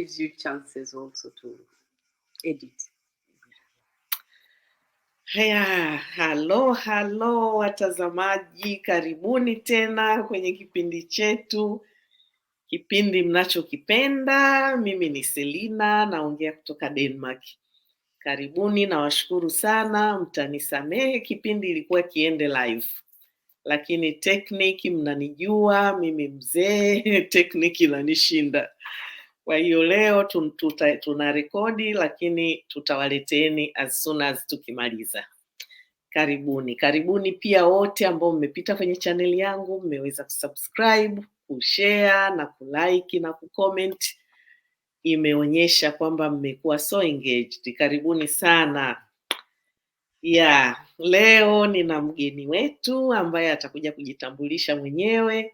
gives you chances also to edit. Haya, halo watazamaji, karibuni tena kwenye kipindi chetu, kipindi mnachokipenda. Mimi ni Selina, naongea kutoka Denmark. Karibuni, nawashukuru sana, mtanisamehe kipindi ilikuwa kiende live, lakini tekniki mnanijua mimi mzee, tekniki inanishinda. Kwa hiyo leo tuna rekodi, lakini tutawaleteni as soon as tukimaliza. Karibuni pia wote ambao mmepita kwenye channel yangu, mmeweza kusubscribe, kushare na kulike na kucomment. Imeonyesha kwamba mmekuwa so engaged. Karibuni sana. Leo nina mgeni wetu ambaye atakuja kujitambulisha mwenyewe.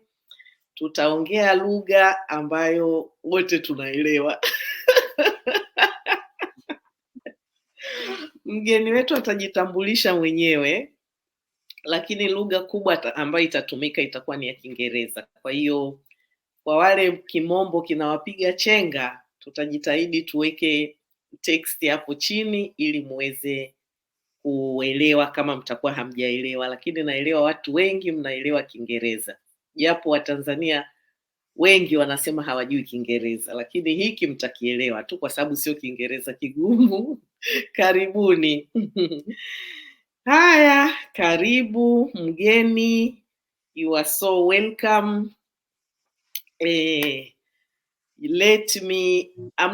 Tutaongea lugha ambayo wote tunaelewa. Mgeni wetu atajitambulisha mwenyewe, lakini lugha kubwa ambayo itatumika itakuwa ni ya Kiingereza. Kwa hiyo kwa wale kimombo kinawapiga chenga, tutajitahidi tuweke text hapo chini ili muweze kuelewa kama mtakuwa hamjaelewa, lakini naelewa watu wengi mnaelewa Kiingereza. Japo Watanzania wengi wanasema hawajui Kiingereza, lakini hiki mtakielewa tu kwa sababu sio Kiingereza kigumu. Karibuni. Haya, karibu mgeni. You are so welcome. I'm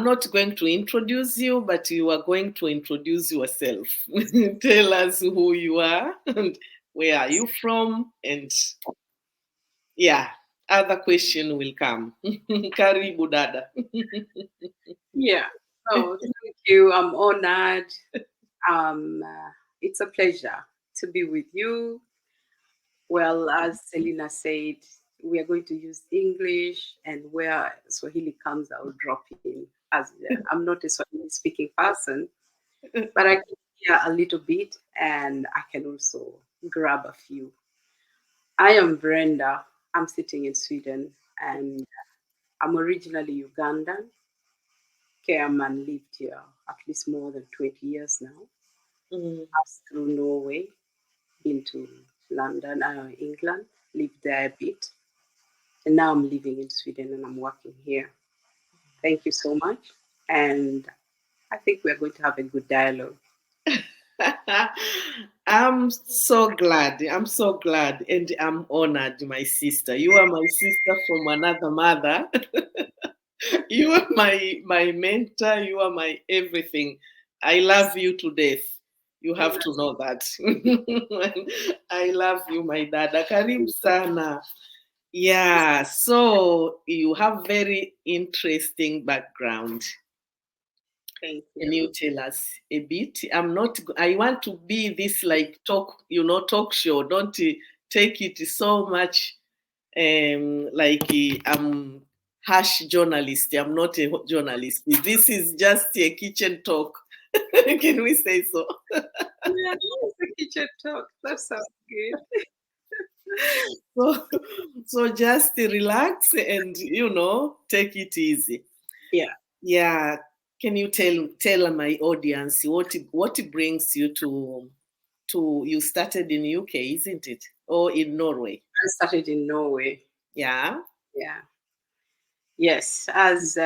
not going to introduce you, but you are going to introduce yourself. Tell us who you are and where are you from, and other question will come. Karibu dada. Oh, thank you. I'm honored. It's a pleasure to be with you. Well, as Selina said, we are going to use English, and where Swahili comes, I'll drop in. As I'm not a Swahili speaking person, but I can hear a little bit, and I can also grab a few. I am Brenda. I'm sitting in Sweden, and I'm originally Ugandan. Came and lived here at least more than 20 years now. Passed through Norway, been to London, England, lived there a bit. And now I'm living in Sweden and I'm working here. Thank you so much. And I think we're going to have a good dialogue. I'm so glad. And I'm honored, my sister. You are my sister from another mother. You are my mentor. You are my everything. I love you to death. You have to know that. I love you, my dada. Karibu sana. Yeah, so you have very interesting background. Thank you. Can you tell us a bit? I want to be this like talk show. Don't take it so much like I'm harsh journalist. I'm not a journalist. This is just a kitchen talk. Can we say so? Yeah, it's a kitchen talk. That sounds good. So just relax and take it easy. Yeah. Can you tell my audience what brings you to you started in UK, isn't it, or in Norway? I started in Norway. Yeah. Yes, as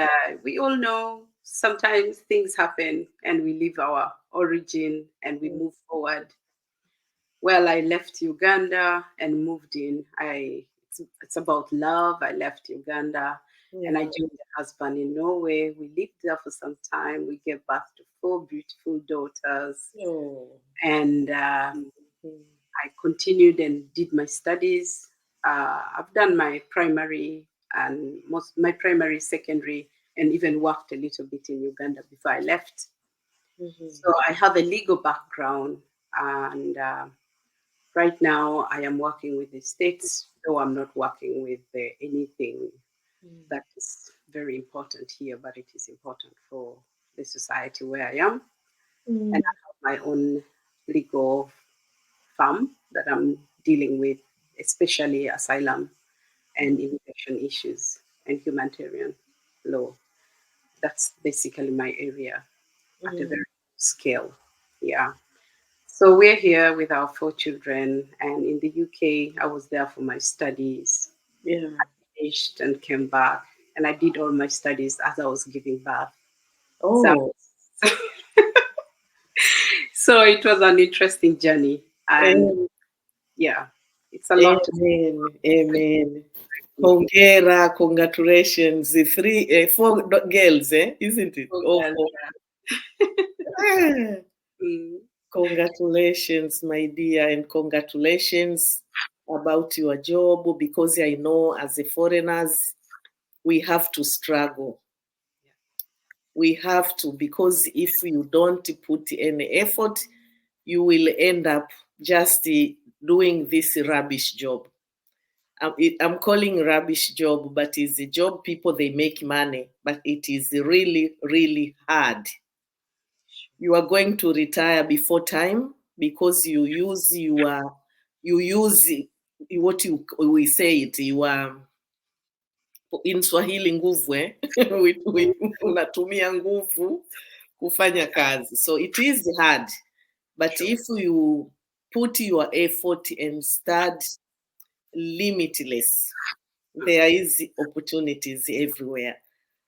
we all know, sometimes things happen and we leave our origin and we move forward. Well, I left Uganda and moved in. It's about love. I left Uganda and I joined a husband in Norway. We lived there for some time. We gave birth to 4 beautiful daughters. And I continued and did my studies. I've done my primary and my primary, secondary, and even worked a little bit in Uganda before I left. So I have a legal background, and right now I am working with the states, though I'm not working with anything that is very important here, but it is important for the society where I am. And I have my own legal firm that I'm dealing with, especially asylum and immigration issues and humanitarian law. That's basically my area at a very scale. Yeah. So we're here with our 4 children, and in the UK, I was there for my studies. Yeah. Finished and came back, and I did all my studies as I was giving birth. So, Oh, so it was an interesting journey, and am- yeah, it's a lot to amen. Amen. do. Hongera, congratulations. The four girls, isn't it? Oh, Oh, well, four. Ah, mm, congratulations, my dear, and congratulations about your job, because I know as a foreigners, we have to struggle. We have to, because if you don't put any effort, you will end up just doing this rubbish job. I'm calling rubbish job, but it's a job people they make money, but it is really, really hard. You are going to retire before time because you use what we say it, you are in Swahili nguvu unatumia nguvu kufanya kazi, so it is hard, but sure. if you put your effort and start limitless, there is opportunities everywhere.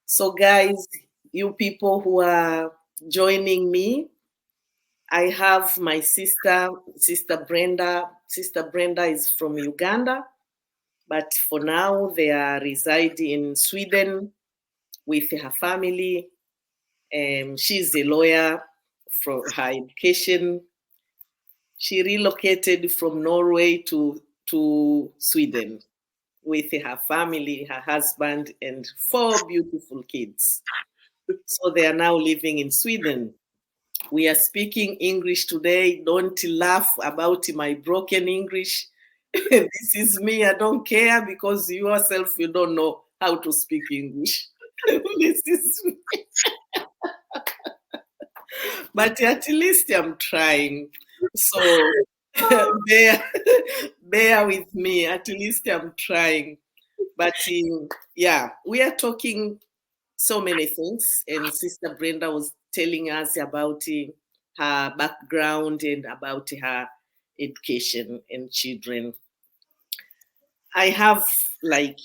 So guys, you people who are joining me, I have my sister Brenda. Sister Brenda is from Uganda, but for now they are residing in Sweden with her family. She's a lawyer for her education. She relocated from Norway to Sweden with her family, her husband, and 4 beautiful kids. So they are now living in Sweden. We are speaking English today. Don't laugh about my broken English. This is me. I don't care, because you yourself, you don't know how to speak English. This is me. But at least I'm trying. So bear, bear with me. At least I'm trying. But yeah, we are talking so many things. And Sister Brenda was telling us about her background and about her education and children. I have like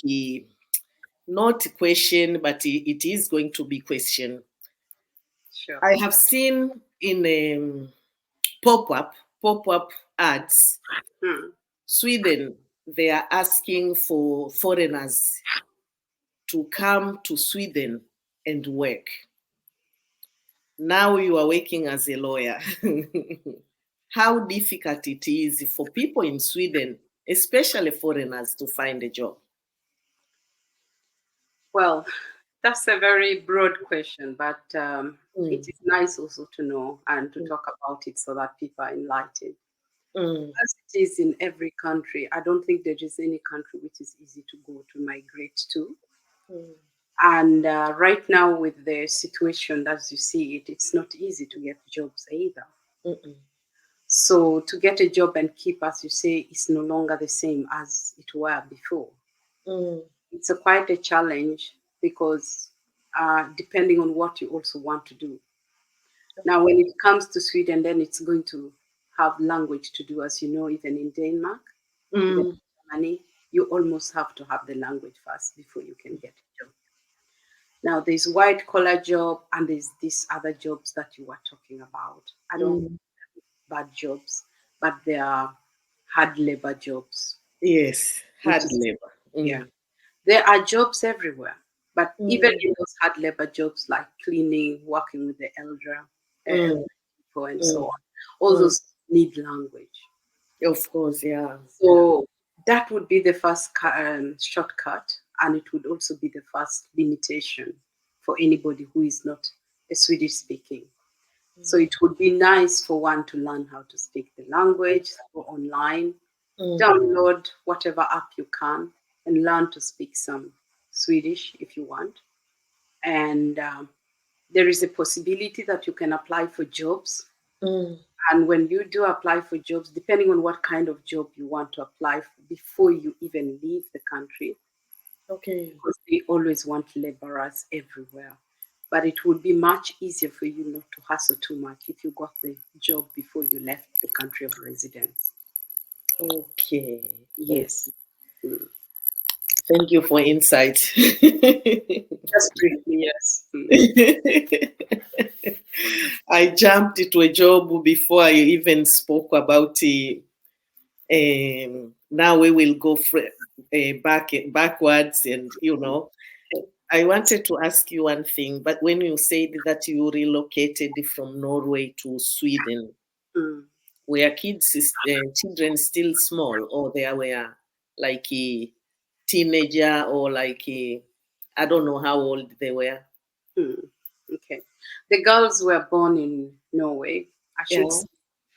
not a question, but it is going to be question. Sure. I have seen in pop-up ads, Hmm. Sweden, they are asking for foreigners to come to Sweden and work. Now you are working as a lawyer. How difficult it is for people in Sweden, especially foreigners, to find a job? Well, that's a very broad question, but it Mm, is nice also to know and to talk about it so that people are enlightened. mm, As it is in every country, I don't think there is any country which is easy to go to migrate to. mm, And right now, with the situation as you see it, it's not easy to get jobs either. mm, So to get a job and keep, as you say, is no longer the same as it were before. mm, It's quite a challenge because depending on what you also want to do. Now, when it comes to Sweden, then it's going to have language to do, as you know, even in Denmark, even mm, in Germany, you almost have to have the language first before you can get a job. Now, there's white collar job and there's these other jobs that you were talking about. I don't mm. bad jobs, but they are hard labor jobs, Yes, which hard is, labor. yeah. Mm, There are jobs everywhere, but even mm, in those hard labor jobs like cleaning, working with the elder mm, people, and so mm, on, all mm. those need language. Of course, yeah, yeah. So that would be the first shortcut, and it would also be the first limitation for anybody who is not a Swedish speaking. So it would be nice for one to learn how to speak the language, go online, Mm, download whatever app you can, and learn to speak some Swedish if you want. And there is a possibility that you can apply for jobs. mm. And when you do apply for jobs, depending on what kind of job you want to apply for before you even leave the country, Okay. because they always want laborers everywhere. but it would be much easier for you not to hustle too much if you got the job before you left the country of residence. Okay. Yes. Mm. Thank you for insight. Just briefly, yes. I jumped into a job before I even spoke about now we will go backwards, and I wanted to ask you one thing, but when you said that you relocated from Norway to Sweden, Mm. were children still small, or they were like a teenager, or like I don't know how old they were? Mm. Okay. The girls were born in Norway. I Yeah, should say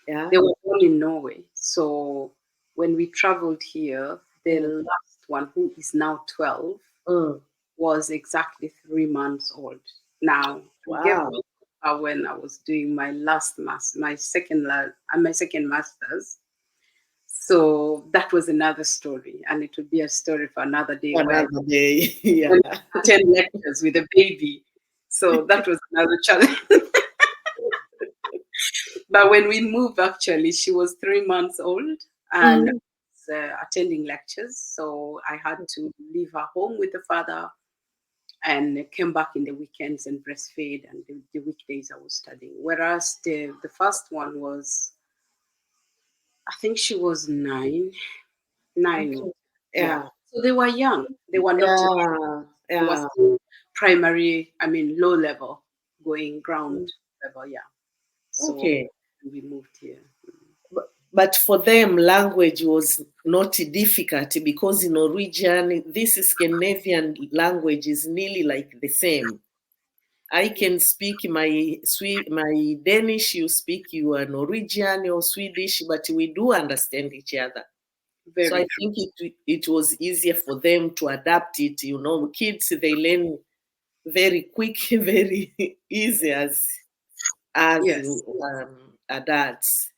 yeah. they were born in Norway. So when we traveled here, the Mm. last one, who is now 12, Mm. was exactly 3 months old. Now, I gave Wow. birth to her when I was doing my my second master's. So that was another story, and it would be a story for another day where Another day. Yeah. I attend lectures with a baby. So that was another challenge. But when we moved, actually, she was 3 months old and Mm. was, attending lectures. So I had to leave her home with the father and came back in the weekends and breastfed, and the weekdays I was studying. Whereas the first one was, I think she was nine, Okay. yeah. Yeah. So they were young. They were not. Yeah. They were Yeah. still primary. I mean, low level, going ground Mm. level. Yeah. So Okay. we moved here. But for them, language was not difficult because in Norwegian, this Scandinavian language is nearly like the same. I can speak my Danish, you speak your Norwegian or Swedish, but we do understand each other. So Very I true. think it was easier for them to adapt it. Kids, they learn very quick, very easy as Yes. adults.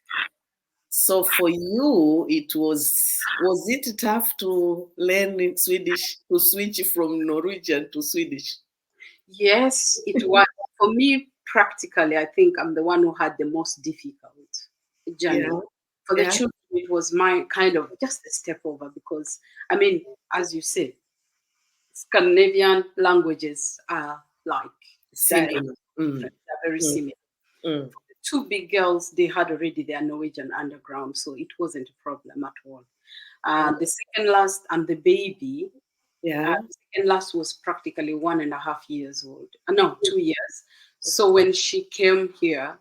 So for you, was it tough to learn in Swedish, to switch from Norwegian to Swedish? Yes, it was. For me, practically, I think I'm the one who had the most difficult journey. Yeah, For the yeah, children, it was my kind of just a step over because, I mean, as you said, Scandinavian languages are like diametrically similar. Mm, different. They're very mm, similar. mm. Two big girls, they had already their Norwegian underground, so it wasn't a problem at all. The second last and the baby, Yeah. the second last was practically 1.5 years old. No, 2 years. So when she came here,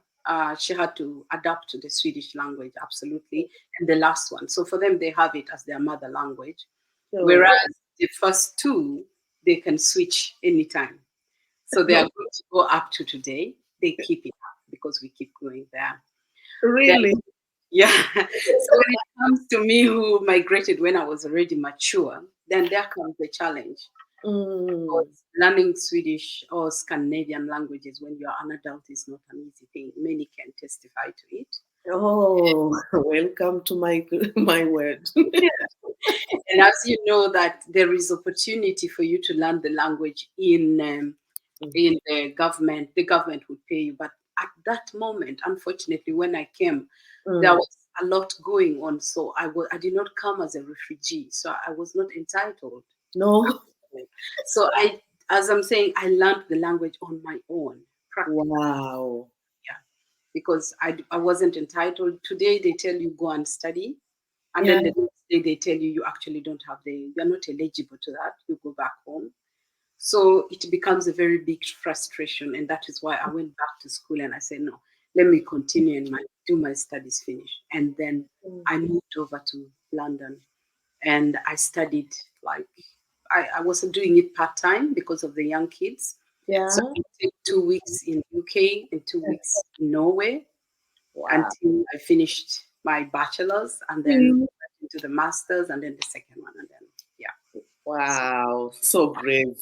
she had to adapt to the Swedish language, absolutely. And the last one. So for them, they have it as their mother language. So, Whereas the first two, they can switch anytime. So they are going to go up to today. They keep it up because we keep going there. Then, really? yeah. So when it comes to me who migrated when I was already mature, then there comes the challenge. Mm. Because learning Swedish or Scandinavian languages when you're an adult is not an easy thing. Many can testify to it. Oh, welcome to my word. And as you know that there is opportunity for you to learn the language in the government would pay you. But at that moment, unfortunately, when I came, there Mm. was a lot going on. So I did not come as a refugee. So I was not entitled. No. So as I'm saying, I learned the language on my own, practically, Wow. yeah, because I wasn't entitled. Today they tell you go and study, and Yeah. then the next day they tell you you actually don't have you're not eligible to that. You go back home. So it becomes a very big frustration, and that is why I went back to school and I said, no, let me continue and do my studies finish. And then Mm. I moved over to London and I studied like I wasn't doing it part time because of the young kids. So Yeah. I did 2 weeks in UK and 2 weeks in Norway Wow. until I finished my bachelor's and then Mm. went into the master's and then the second one and then yeah. So, Wow. So brave.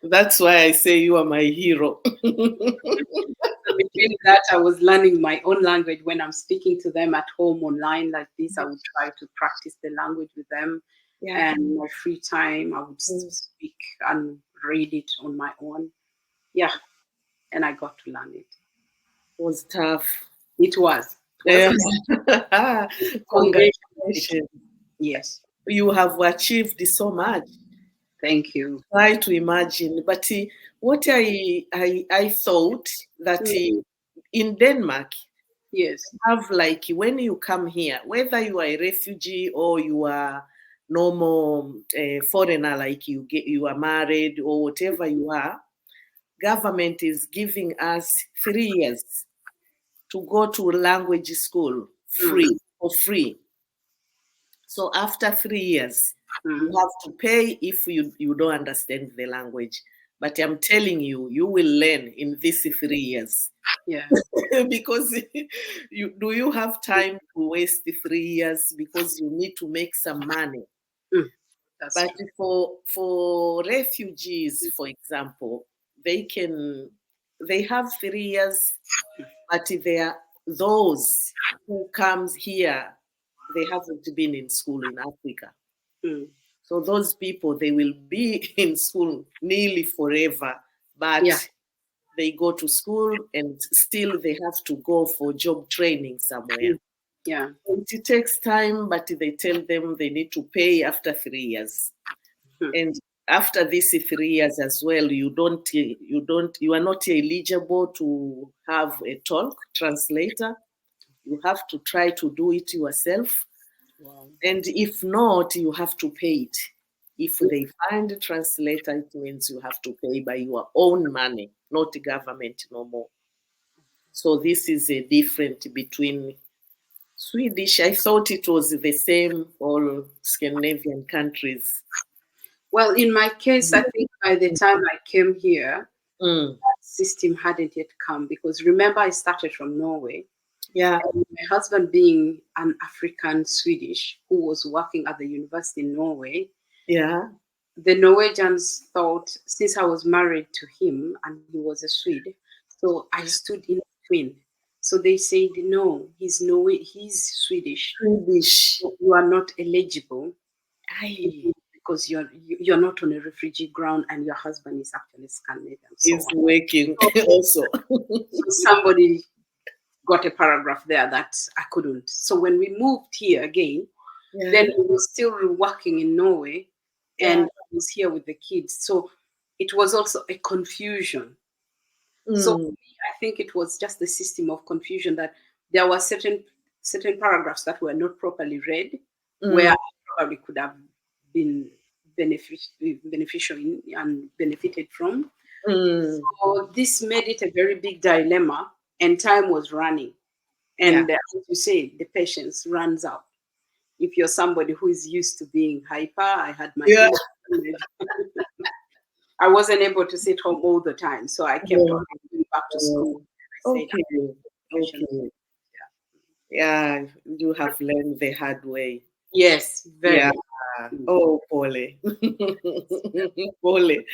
That's why I say you are my hero. so between that, I was learning my own language when I'm speaking to them at home online like this. I would try to practice the language with them, Yeah. and my free time, I would Mm. speak and read it on my own. Yeah, and I got to learn it. Was tough. It was. Yeah. Congratulations. Congratulations. Yes. You have achieved so much. Thank you. Try to imagine. But what I thought that in Denmark, Yes. have like when you come here, whether you are a refugee or you are normal foreigner, like you are married or whatever you are, government is giving us 3 years to go to language school free for free. So after 3 years, you have to pay if you don't understand the language. But I'm telling you, you will learn in these 3 years. Yeah. Because you have time to waste the 3 years because you need to make some money. That's But true. for refugees, for example, they have 3 years, but they are those who comes here, they haven't been in school in Africa. So those people, they will be in school nearly forever, but Yeah. they go to school and still they have to go for job training somewhere. Yeah. It takes time, but they tell them they need to pay after 3 years. And after these 3 years as well, you are not eligible to have a talk translator. You have to try to do it yourself. Wow. And if not, you have to pay it. If they find a translator, it means you have to pay by your own money, not government no more. So this is a difference between Swedish. I thought it was the same all Scandinavian countries. Well, in my case, I think by the time I came here, Mm. that system hadn't yet come because remember, I started from Norway. Yeah. And my husband, being an African Swedish who was working at the university in Norway, Yeah. the Norwegians thought, since I was married to him and he was a Swede, so I stood in between. So they said, no, he's Swedish. Swedish. So you are not eligible Aye. because you're not on a refugee ground and your husband is actually Scandinavian. So Is working also. so somebody got a paragraph there that I couldn't. So when we moved here again, then we were still working in Norway and I was here with the kids. So it was also a confusion. So for me, I think it was just the system of confusion that there were certain paragraphs that were not properly read, where I probably could have been beneficial and benefited from. So this made it a very big dilemma, and time was running. And as you say, the patience runs out. If you're somebody who is used to being hyper, I had my I wasn't able to sit home all the time, so I kept on going back to school. Okay. Yeah, you have learned the hard way. Yes, very. Yeah. Oh, Polly. Polly.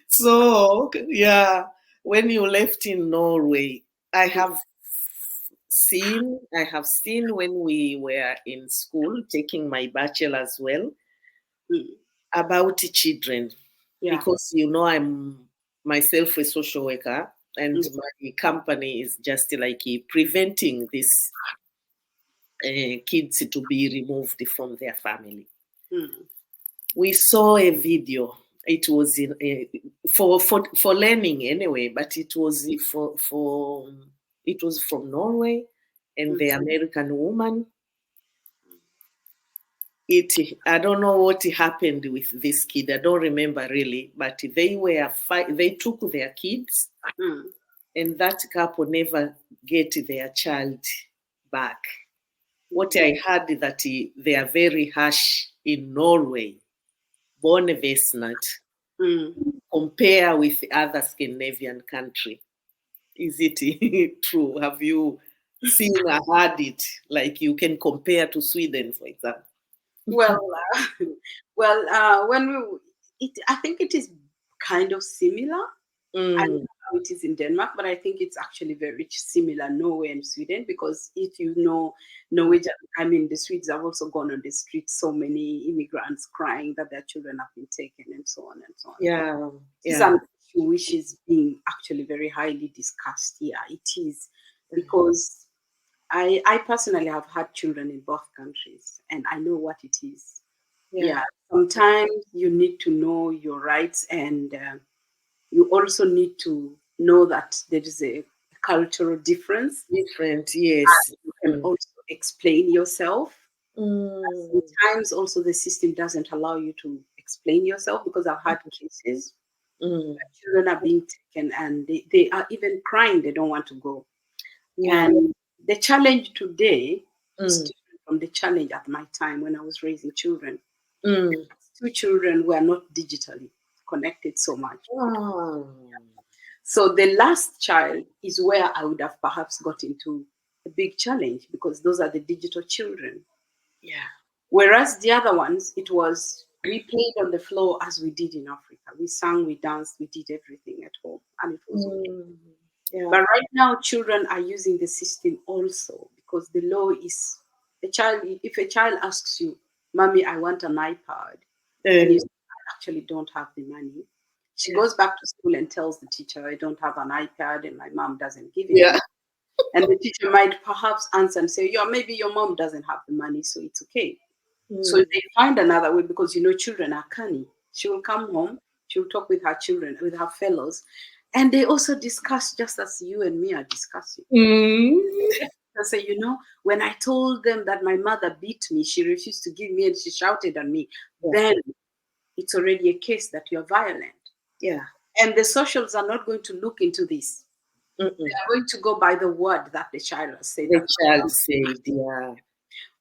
So, yeah, when you left in Norway, I have seen when we were in school taking my bachelor as well about children. Because, I'm myself a social worker and my company is just like preventing these kids to be removed from their family. We saw a video. It was in for learning anyway, but it was it was from Norway and the American woman. I don't know what happened with this kid. I don't remember really, but they took their kids, and that couple never get their child back. What I heard that they are very harsh in Norway, Bonnevisnat, compare with other Scandinavian country. Is it true? Have you seen or heard it? Like you can compare to Sweden, for example. Well, when I think it is kind of similar. I don't know how it is in Denmark, but I think it's actually very similar, Norway and Sweden, because if you know Norwegian, I mean, the Swedes have also gone on the streets, so many immigrants crying that their children have been taken and so on and so on. Yeah. It's an which is being actually very highly discussed here. It is because I personally have had children in both countries, and I know what it is. Yeah, sometimes you need to know your rights, and you also need to know that there is a cultural difference. Different, yes. You can also explain yourself. Mm. Sometimes also the system doesn't allow you to explain yourself, because I've had cases Mm. where children are being taken and they are even crying, they don't want to go. Yeah. And the challenge today is Mm. different from the challenge at my time when I was raising children. Mm. Two children were not digitally connected so much. Wow. So the last child is where I would have perhaps got into a big challenge, because those are the digital children. Yeah. Whereas the other ones, it was we played on the floor as we did in Africa. We sang, we danced, we did everything at home, and it was okay. Mm. Yeah. But right now, children are using the system also, because the law is a child. If a child asks you, "Mommy, I want an iPad," and you say, "I actually don't have the money," she Yeah. goes back to school and tells the teacher, "I don't have an iPad, and my mom doesn't give it to Yeah. me." And the teacher might perhaps answer and say, "Yeah, maybe your mom doesn't have the money, so it's okay." So Mm. they find another way, because children are canny. She will come home, she will talk with her children, with her fellows, and they also discuss just as you and me are discussing. Mm. They say, when I told them that my mother beat me, she refused to give me and she shouted at me, Yeah. then it's already a case that you're violent. Yeah. And the socials are not going to look into this. Mm-mm. They are going to go by the word that the child has said. The child said, yeah.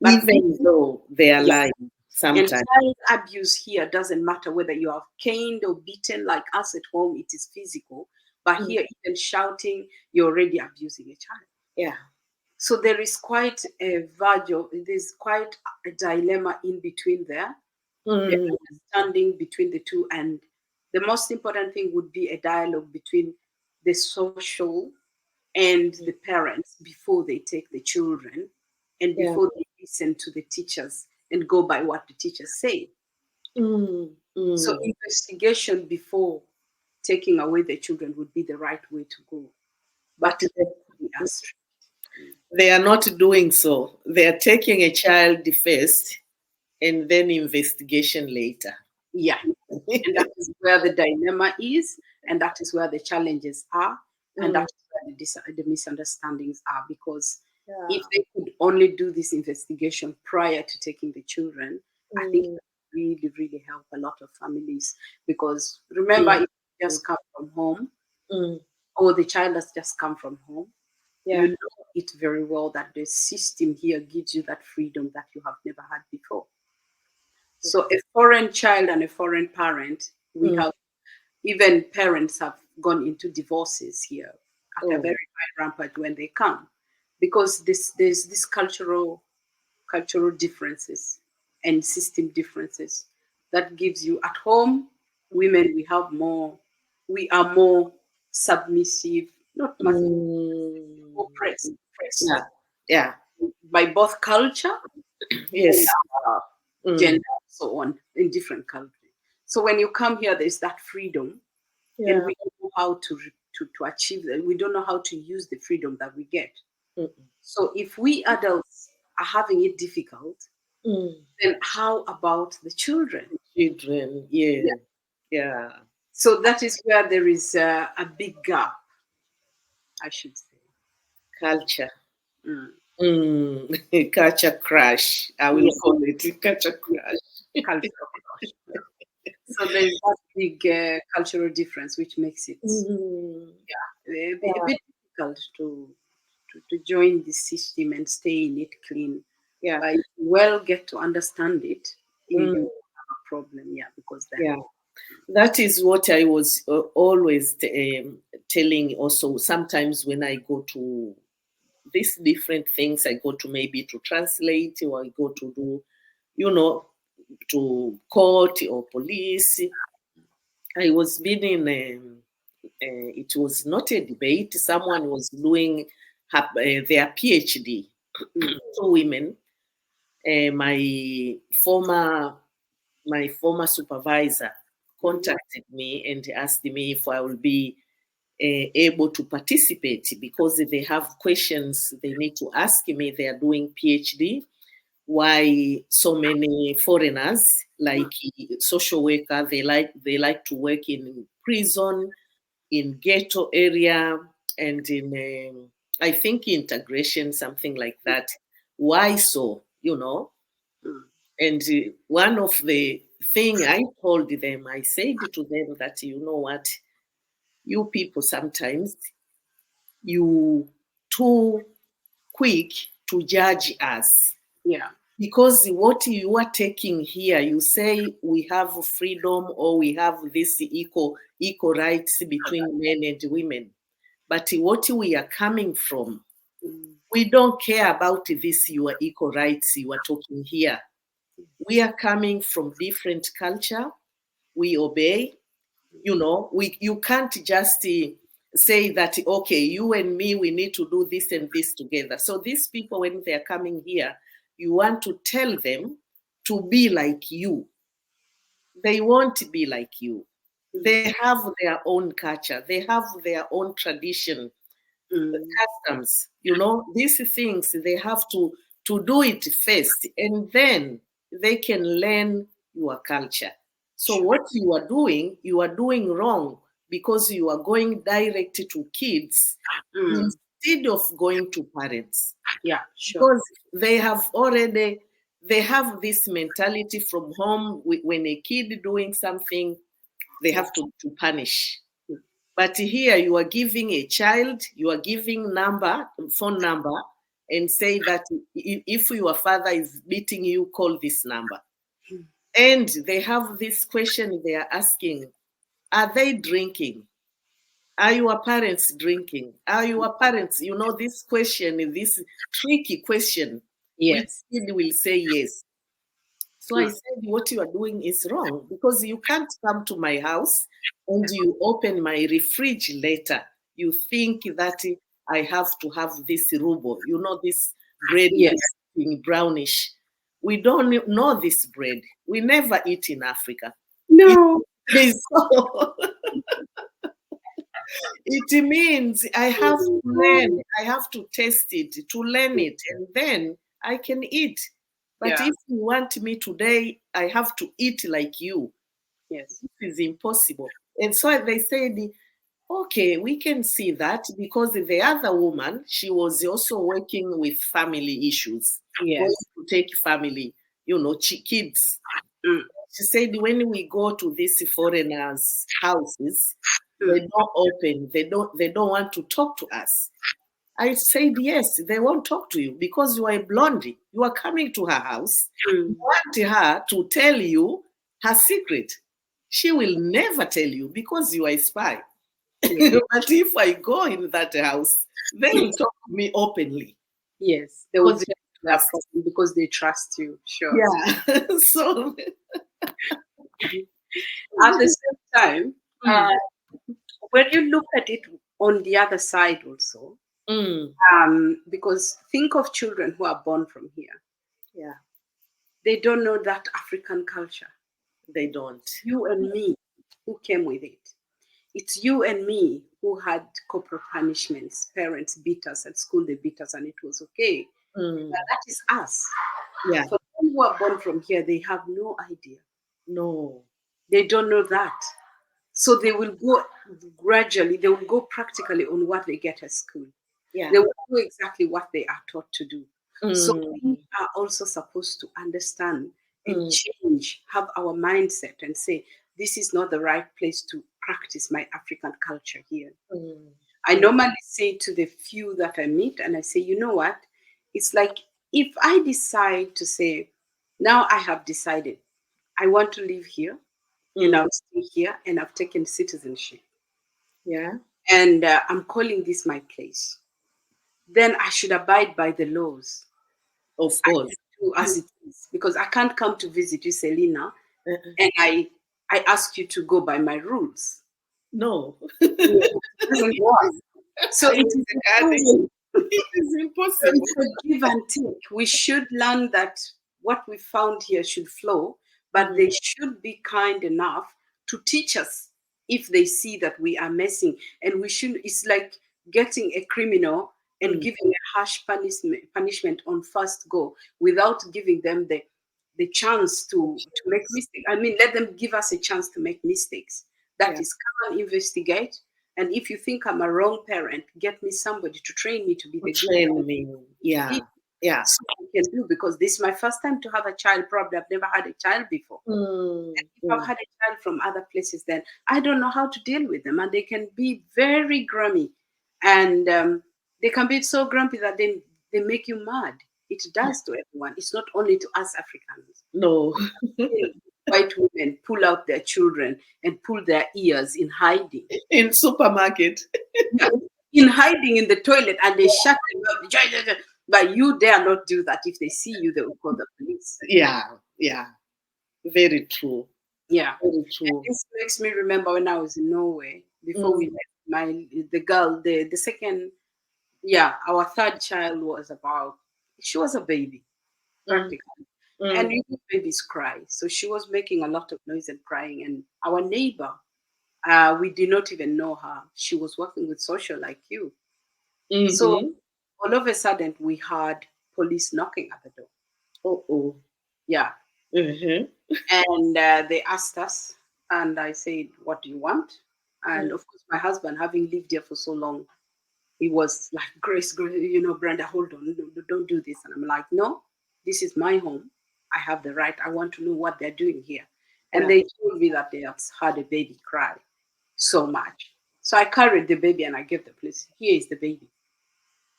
But Even though they are yeah. lying And sometimes. child abuse here doesn't matter whether you are caned or beaten like us at home, it is physical. But here, even shouting, you're already abusing a child. Yeah. So there is quite a there's quite a dilemma in between there, the Mm. understanding between the two. And the most important thing would be a dialogue between the social and the parents before they take the children, and Yeah. before they listen to the teachers and go by what the teachers say. Mm. So Mm. investigation before taking away the children would be the right way to go. But But it would be as strict. they are not doing so. They are taking a child first and then investigation later. Yeah. And that is where the dilemma is, and that is where the challenges are, and that Mm. is where the misunderstandings are. Because Yeah. if they could only do this investigation prior to taking the children, I think it Mm. would really, really help a lot of families. Because remember, if you just come from home, Mm. or the child has just come from home, Yeah. you know it very well that the system here gives you that freedom that you have never had before. So a foreign child and a foreign parent, we Mm. have, even parents have gone into divorces here at a Oh. very high rampant when they come, because there's this cultural differences and system differences that gives you at home. Women, we are more submissive, not massive, more Mm. pressed Yeah. Yeah. by both culture and Yes. gender, Mm. and so on, in different countries. So when you come here, there's that freedom, and Yeah. we don't know how to achieve that. We don't know how to use the freedom that we get. Mm. So if we adults are having it difficult, Mm. then how about the children? Children. Yeah. Yeah. Yeah. So that is where there is a big gap, I should say. Culture. Mm. Culture crash. I will Yes, call it culture crash. cultural clash. Yeah. So there's that big cultural difference, which makes it Mm. a bit difficult to join this system and stay in it clean. Yeah. But if you well get to understand it, you Mm. have a problem, yeah, because then Yeah. That is what I was always telling also. Sometimes when I go to these different things, I go to maybe to translate, or I go to do, to court or police. I was being in, it was not a debate. Someone was doing their PhD, mm, two women. My former supervisor contacted me and asked me if I will be able to participate because they have questions they need to ask me. They are doing PhD. Why so many foreigners, like social worker, they like to work in prison, in ghetto area, and in I think integration, something like that. Why so? And one of the thing I told them, I said to them that, you know what, you people sometimes you too quick to judge us. Yeah. Because what you are taking here, you say we have freedom or we have this equal rights between men and women. But what we are coming from, we don't care about this your equal rights you are talking here. We are coming from different culture. We obey. You can't just say that, okay, you and me, we need to do this and this together. So these people, when they are coming here, you want to tell them to be like you. They won't be like you. They have their own culture. They have their own tradition, customs. These things, they have to do it first, and then they can learn your culture. So what you are doing wrong, because you are going direct to kids instead of going to parents. Yeah, sure. Because they have this mentality from home. When a kid doing something, they have to punish. But here you are giving a child, you are giving phone number, and say that if your father is beating you, call this number. And they have this question they are asking, are they drinking? Are your parents drinking? Are your parents, this question, this tricky question, Yes. which kid will say yes. So I said, what you are doing is wrong, because you can't come to my house and you open my refrigerator. You think that I have to have this rubo, this bread, Yes. this brownish. We don't know this bread. We never eat in Africa. No. It means I have to learn. I have to test it, to learn it, and then I can eat. But if you want me today, I have to eat like you. Yes. This is impossible. And so they said, okay, we can see that, because the other woman, she was also working with family issues. Yes. Going to take family, kids. She said, when we go to these foreigners' houses, they don't open. They don't want to talk to us. I said, yes, they won't talk to you because you are a blondie. You are coming to her house. You want her to tell you her secret. She will never tell you because you are a spy. But if I go in that house, they will talk to me openly. Yes, they will tell you that problem because they trust you. Sure. Yeah. So at the same time, when you look at it on the other side also, because think of children who are born from here. Yeah. They don't know that African culture. They don't. You and me who came with it. It's you and me who had corporal punishments. Parents beat us at school, they beat us and it was okay. But that is us. Yeah. For them who are born from here, they have no idea. No. They don't know that. So they will go gradually, they will go practically on what they get at school. Yeah. They will do exactly what they are taught to do. So we are also supposed to understand and change, have our mindset and say, this is not the right place to practice my African culture here. I normally say to the few that I meet, and I say, you know what? It's like if I decide to say, now I have decided I want to live here and I'll stay here and I've taken citizenship. Yeah. And I'm calling this my place. Then I should abide by the laws. Of course. I do as it is. Because I can't come to visit you, Selena, and I ask you to go by my rules. No. It doesn't work. So it is impossible. It is impossible. It's a give and take. We should learn that what we found here should flow, but they should be kind enough to teach us if they see that we are messing. And we shouldn't, it's like getting a criminal and giving a harsh punishment on first go without giving them the chance to make mistakes. I mean, let them give us a chance to make mistakes. That is, come and investigate. And if you think I'm a wrong parent, get me somebody to train me to be the good parent. Yeah. So I can do, because this is my first time to have a child. Probably I've never had a child before. And if I've had a child from other places, then I don't know how to deal with them, and they can be very grumpy, and they can be so grumpy that they make you mad. It does to everyone. It's not only to us Africans. No. White women pull out their children and pull their ears in hiding. In supermarket. In hiding in the toilet, and they shut them up. But you dare not do that. If they see you, they will call the police. Yeah. Very true. Yeah. Very true. And this makes me remember when I was in Norway, before we met, the girl, the second, our third child was she was a baby, practically. And you know, babies cry. So she was making a lot of noise and crying. And our neighbor, we did not even know her. She was working with social like you. So all of a sudden we heard police knocking at the door. Yeah. And they asked us, and I said, "What do you want?" And of course, my husband, having lived here for so long, he was like, Grace, Brenda, hold on, don't do this. And I'm like, no, this is my home. I have the right. I want to know what they're doing here. And they told me that they had heard a baby cry so much. So I carried the baby and I gave the police, here is the baby.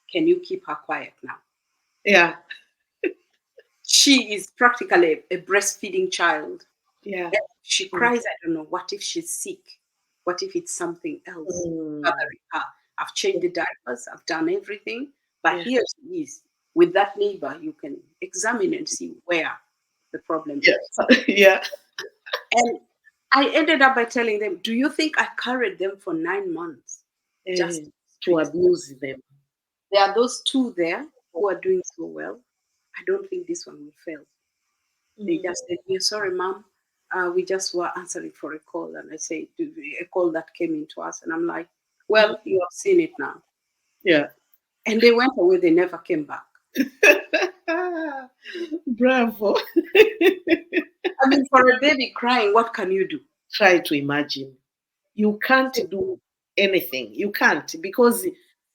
Can you keep her quiet now? Yeah. She is practically a breastfeeding child. Yeah. She cries, I don't know, what if she's sick? What if it's something else bothering her? I've changed the diapers, I've done everything, but here she is. With that neighbor, you can examine and see where the problem is. Yeah. And I ended up by telling them, do you think I carried them for 9 months just to abuse them? There are those two there who are doing so well. I don't think this one will fail. They just said, we're sorry, Mom. We just were answering for a call. And I said, a call that came into us. And I'm like, well, you have seen it now. Yeah. And they went away. They never came back. Bravo. I mean, for a baby crying, what can you do? Try to imagine. You can't do anything. You can't, because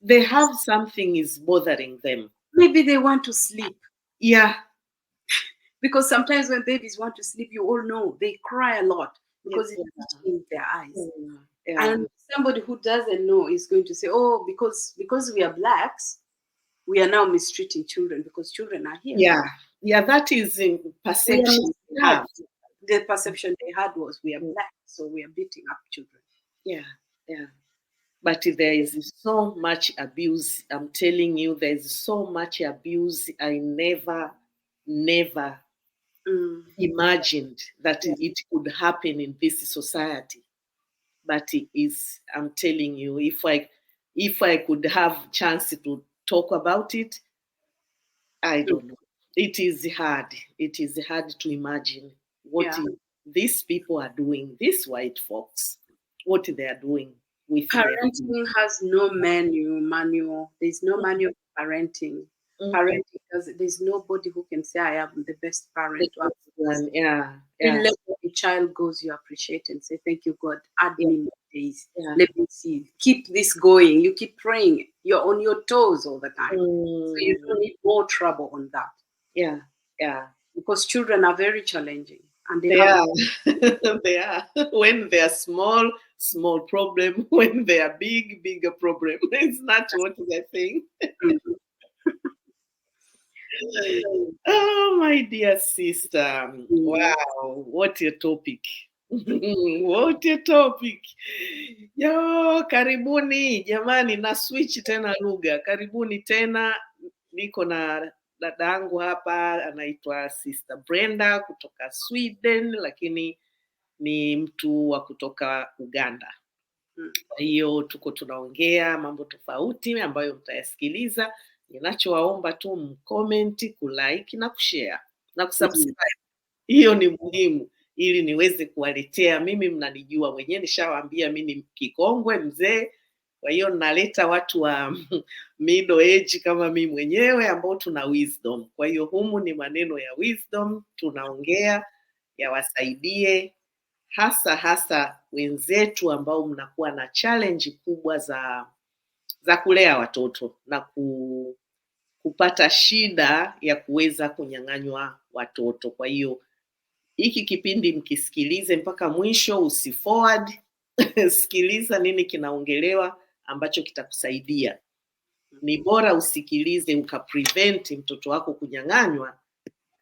they have something is bothering them. Maybe they want to sleep. Yeah. Because sometimes when babies want to sleep, you all know they cry a lot because it's in their eyes. And somebody who doesn't know is going to say, oh, because we are blacks, we are now mistreating children because children are here. Yeah, that is in perception. The perception they had was we are black, so we are beating up children. Yeah. But there is so much abuse. I'm telling you, there's so much abuse. I never imagined that it could happen in this society. But it is, I'm telling you, if I could have chance to talk about it, I don't know. It is hard. It is hard to imagine what these people are doing, these white folks, what they are doing with parenting has no manual. There's no manual for parenting. Parenting there's nobody who can say I am the best parent. Let the child goes, you appreciate and say, thank you, God. Add me more days. Let me see. Keep this going. You keep praying. You're on your toes all the time. So you don't need more trouble on that. Yeah. Because children are very challenging. And they are. They are. When they are small problem. When they are bigger problem. It's not what they think. Oh, my dear sister. Wow, what a topic. What a topic. Yo, karibuni jamani, na switch tena lugha. Karibuni tena. Niko na dadangu hapa anaitwa Sister Brenda kutoka Sweden, lakini ni mtu wa kutoka Uganda. Kwa hiyo tuko tunaongea mambo tofauti ambayo mtayasikiliza. Ninachowaomba tu mcomment, kulike na kushare na kusubscribe. Hiyo ni muhimu ili niweze kuwaletea. Mimi mnanijua mwenyewe, nishawaambia mimi ni kikongwe mzee, kwa hiyo naleta watu wa middle age kama mimi mwenyewe ambao tuna wisdom. Kwa hiyo humu ni maneno ya wisdom tunaongea, yawasaidie hasa wenzetu ambao mnakuwa na challenge kubwa za kulea watoto na kupata shida ya kuweza kunyang'anywa watoto. Kwa hiyo hiki kipindi mkisikilize mpaka mwisho, usiforward sikiliza nini kinaongelewa ambacho kitakusaidia. Ni bora usikilize ukaprevent mtoto wako kunyang'anywa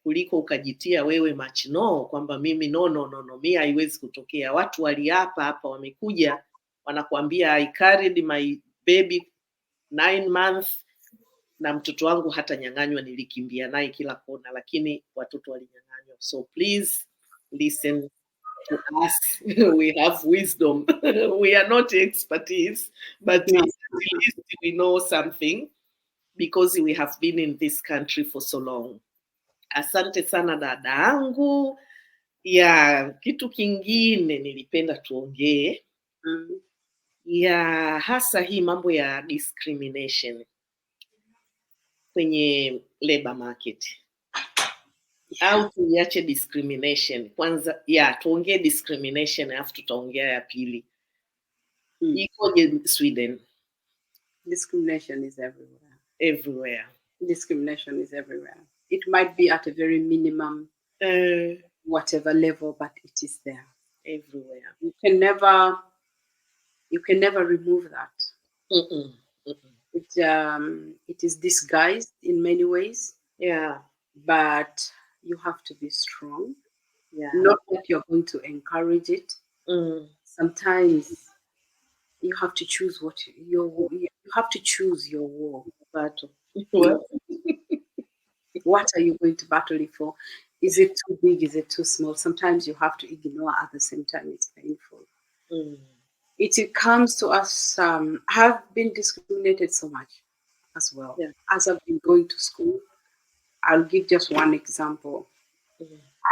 kuliko ukajitia wewe machino kwamba mimi no, mimi haiwezi kutokea. Watu waliapa hapa, wamekuja wanakuambia I carried my baby 9 months na mtoto wangu hata nyang'anywa, nilikimbia naye kila kona, lakini watoto walinyang'anywa. So please listen to us. We have wisdom. We are not expertise, but at least we know something because we have been in this country for so long. Asante sana dada yangu. Ya kitu kingine nilipenda tuongee ya hasa hii mambo ya discrimination kwenye labor market. Au tuiache discrimination kwanza? Tuongee discrimination alafu tutaongea ya pili. Ikoje Sweden? Discrimination is everywhere. Everywhere. Discrimination is everywhere. It might be at a very minimum, whatever level, but it is there. Everywhere. You can never remove that. It is disguised in many ways. Yeah. But you have to be strong. Yeah. Not that you're going to encourage it. Sometimes you have to choose you have to choose your war battle. What are you going to battle it for? Is it too big? Is it too small? Sometimes you have to ignore, at the same time it's painful. It comes to us. I've been discriminated so much as well. As I've been going to school. I'll give just one example.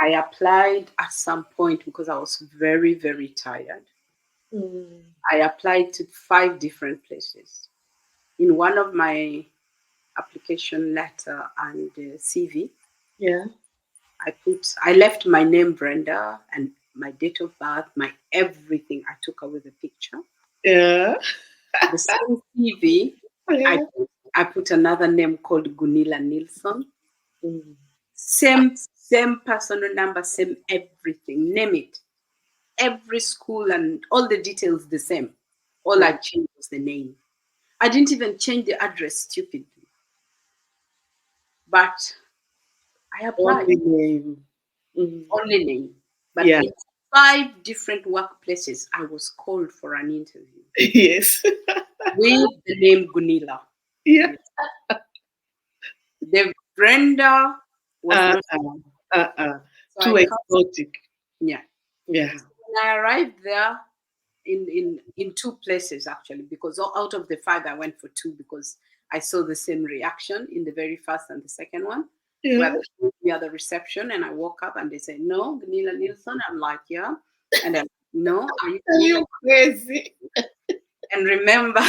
I applied at some point because I was very, very tired. I applied to 5 different places. In one of my application letter and CV, I left my name Brenda and my date of birth, my everything. I took away the picture. The same CV, I put another name called Gunilla Nilsson. Same personal number, same everything, name it. Every school and all the details the same. All I changed was the name. I didn't even change the address stupidly. But I applied. Only name. Only name. But in 5 different workplaces, I was called for an interview. Yes. With the name Gunilla. Yeah. The Brenda was too exotic. Yeah. Yeah. So when I arrived there in 2 places actually, because out of the 5 I went for 2 because I saw the same reaction in the very first and the second one. Where they told me at the reception and I woke up and they said, "No, Gunilla Nilsson." I'm like, "Yeah." And then, "No, are you crazy?" And remember,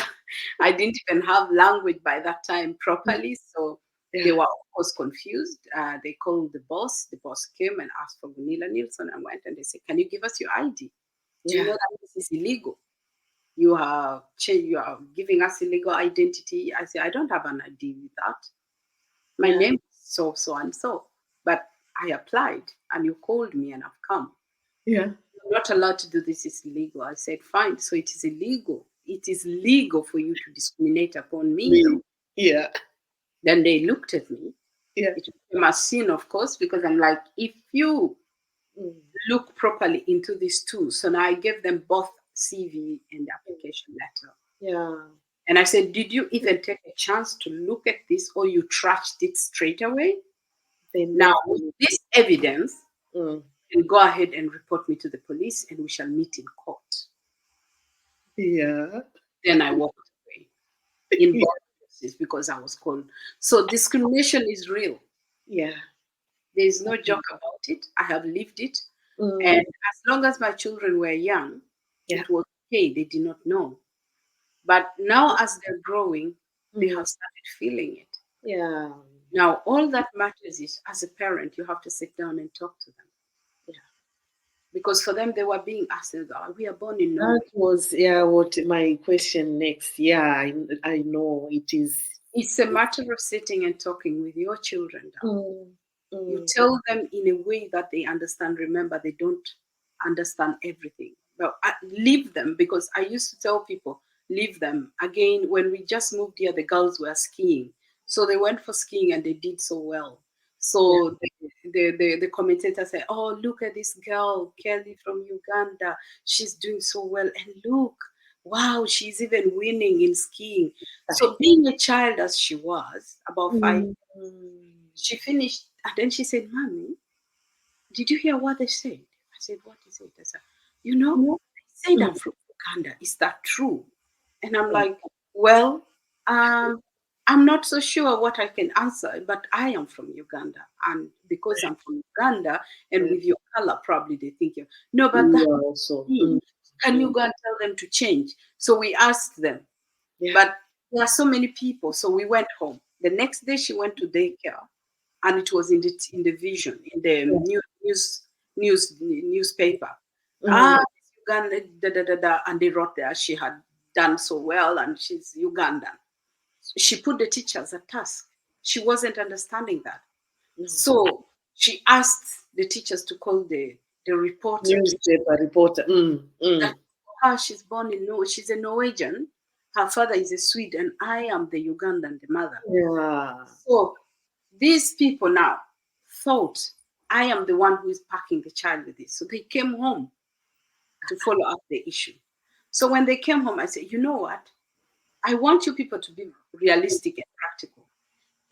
I didn't even have language by that time properly. So they were, of course, confused. They called the boss. The boss came and asked for Gunilla Nilsson and went and they said, "Can you give us your ID? Do you know that this is illegal? You are giving us illegal identity." I said, "I don't have an ID with that. My name is so and so. But I applied and you called me and I've come. Yeah. You're not allowed to do this. It's illegal." I said, "Fine. So it is illegal. It is legal for you to discriminate upon me." Yeah. Then they looked at me. Yeah. It became a sin, of course, because I'm like, if you look properly into these 2. So now I gave them both CV and the application letter. Yeah. And I said, "Did you even take a chance to look at this or you trashed it straight away? Now, with this evidence, you go ahead and report me to the police and we shall meet in court." Yeah. Then I walked away in both places because I was called. So discrimination is real. Yeah. There is no joke about it. I have lived it. And as long as my children were young, it was okay. They did not know. But now, as they're growing, they have started feeling it. Yeah. Now, all that matters is, as a parent, you have to sit down and talk to them. Yeah. Because for them, they were being asked, we are born in Norway. That was what my question next. Yeah, I know it is. It's a matter of sitting and talking with your children down. You Mm. tell them in a way that they understand. Remember, they don't understand everything. But leave them, because I used to tell people, leave them. Again, when we just moved here, the girls were skiing. So they went for skiing and they did so well. So the commentator said, oh, look at this girl, Kelly from Uganda. She's doing so well. And look, wow, she's even winning in skiing. So being a child as she was, about 5, she finished, and then she said, Mommy, did you hear what they said? I said, what is it? I said, they said I'm from Uganda. Is that true? And I'm like, well, I'm not so sure what I can answer, but I am from Uganda. And because I'm from Uganda, and with your color, probably they think you're, no, but that's You also. me. Can you go and tell them to change? So we asked them, but there are so many people. So we went home. The next day she went to daycare, and it was in the vision, in the newspaper. Uganda, and they wrote there she had done so well and she's Ugandan. She put the teachers at task. She wasn't understanding that. So she asked the teachers to call the reporter. Newspaper reporter. That she's born in Norway. She's a Norwegian. Her father is a Swede, and I am the Ugandan, the mother. Yeah. So these people now thought I am the one who is packing the child with this. So they came home to follow up the issue. So when they came home, I said, you know what? I want you people to be realistic and practical.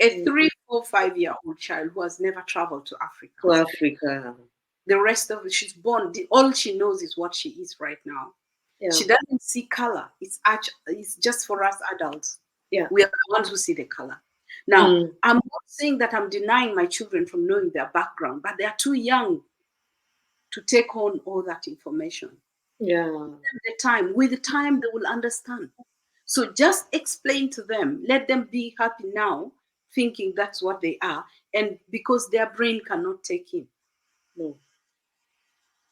A 3, 4, 5-year-old child who has never traveled to Africa. To Africa. The rest of it, she's born. All she knows is what she is right now. Yeah. She doesn't see color. It's just for us adults. Yeah. We are the ones who see the color. Now, I'm not saying that I'm denying my children from knowing their background, but they are too young to take on all that information. Yeah. With the time, they will understand. So just explain to them, let them be happy now, thinking that's what they are, and because their brain cannot take in. No.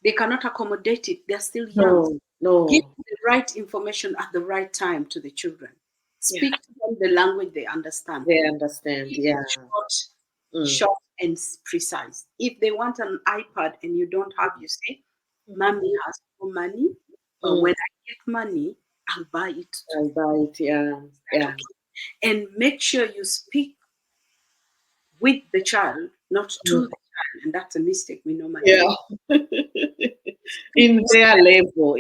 They cannot accommodate it. They're still young. No. Give the right information at the right time to the children. Speak to them the language they understand. They understand, Short and precise. If they want an iPad and you don't have, you say, Mommy has no money, but when I get money, I'll buy it. I'll buy it, yeah. Okay? And make sure you speak with the child, not to the child. And that's a mistake we normally make. In their level.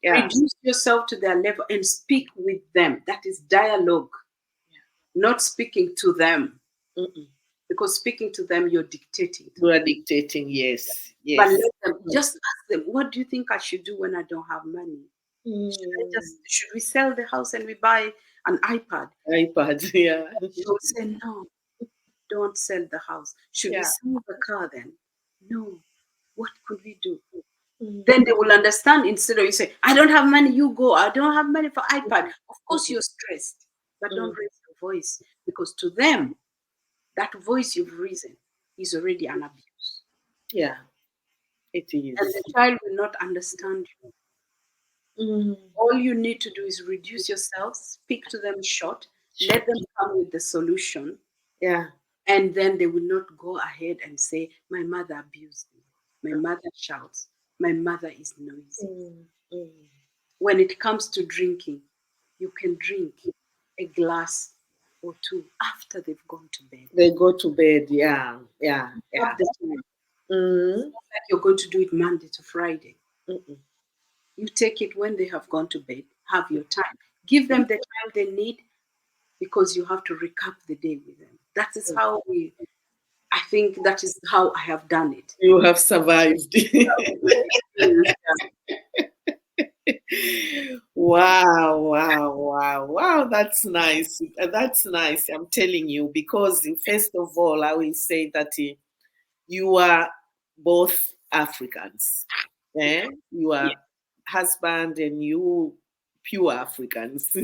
Reduce yourself to their level and speak with them. That is dialogue, not speaking to them. Because speaking to them, you're dictating. You are dictating, yes. But let them, just ask them, what do you think I should do when I don't have money? Should we sell the house and we buy an iPad? Yeah. They'll say, no, don't sell the house. Should we sell the car then? No. What could we do? Then they will understand, instead of you say, I don't have money, you go. I don't have money for iPad. Of course you're stressed, but don't raise your voice, because to them, that voice you've risen is already an abuse. Yeah, it is. And the child will not understand you. All you need to do is reduce yourself, speak to them short, let them come with the solution. Yeah. And then they will not go ahead and say, my mother abused me. My mother shouts. My mother is noisy. When it comes to drinking, you can drink a glass or 2 after they've gone to bed. They go to bed, yeah. Have the time. It's not like you're going to do it Monday to Friday. You take it when they have gone to bed. Have your time. Give them the time they need, because you have to recap the day with them. That is how I think that is how I have done it. You have survived. Wow. That's nice. That's nice. I'm telling you, because first of all, I will say that you are both Africans. Your husband and you pure Africans.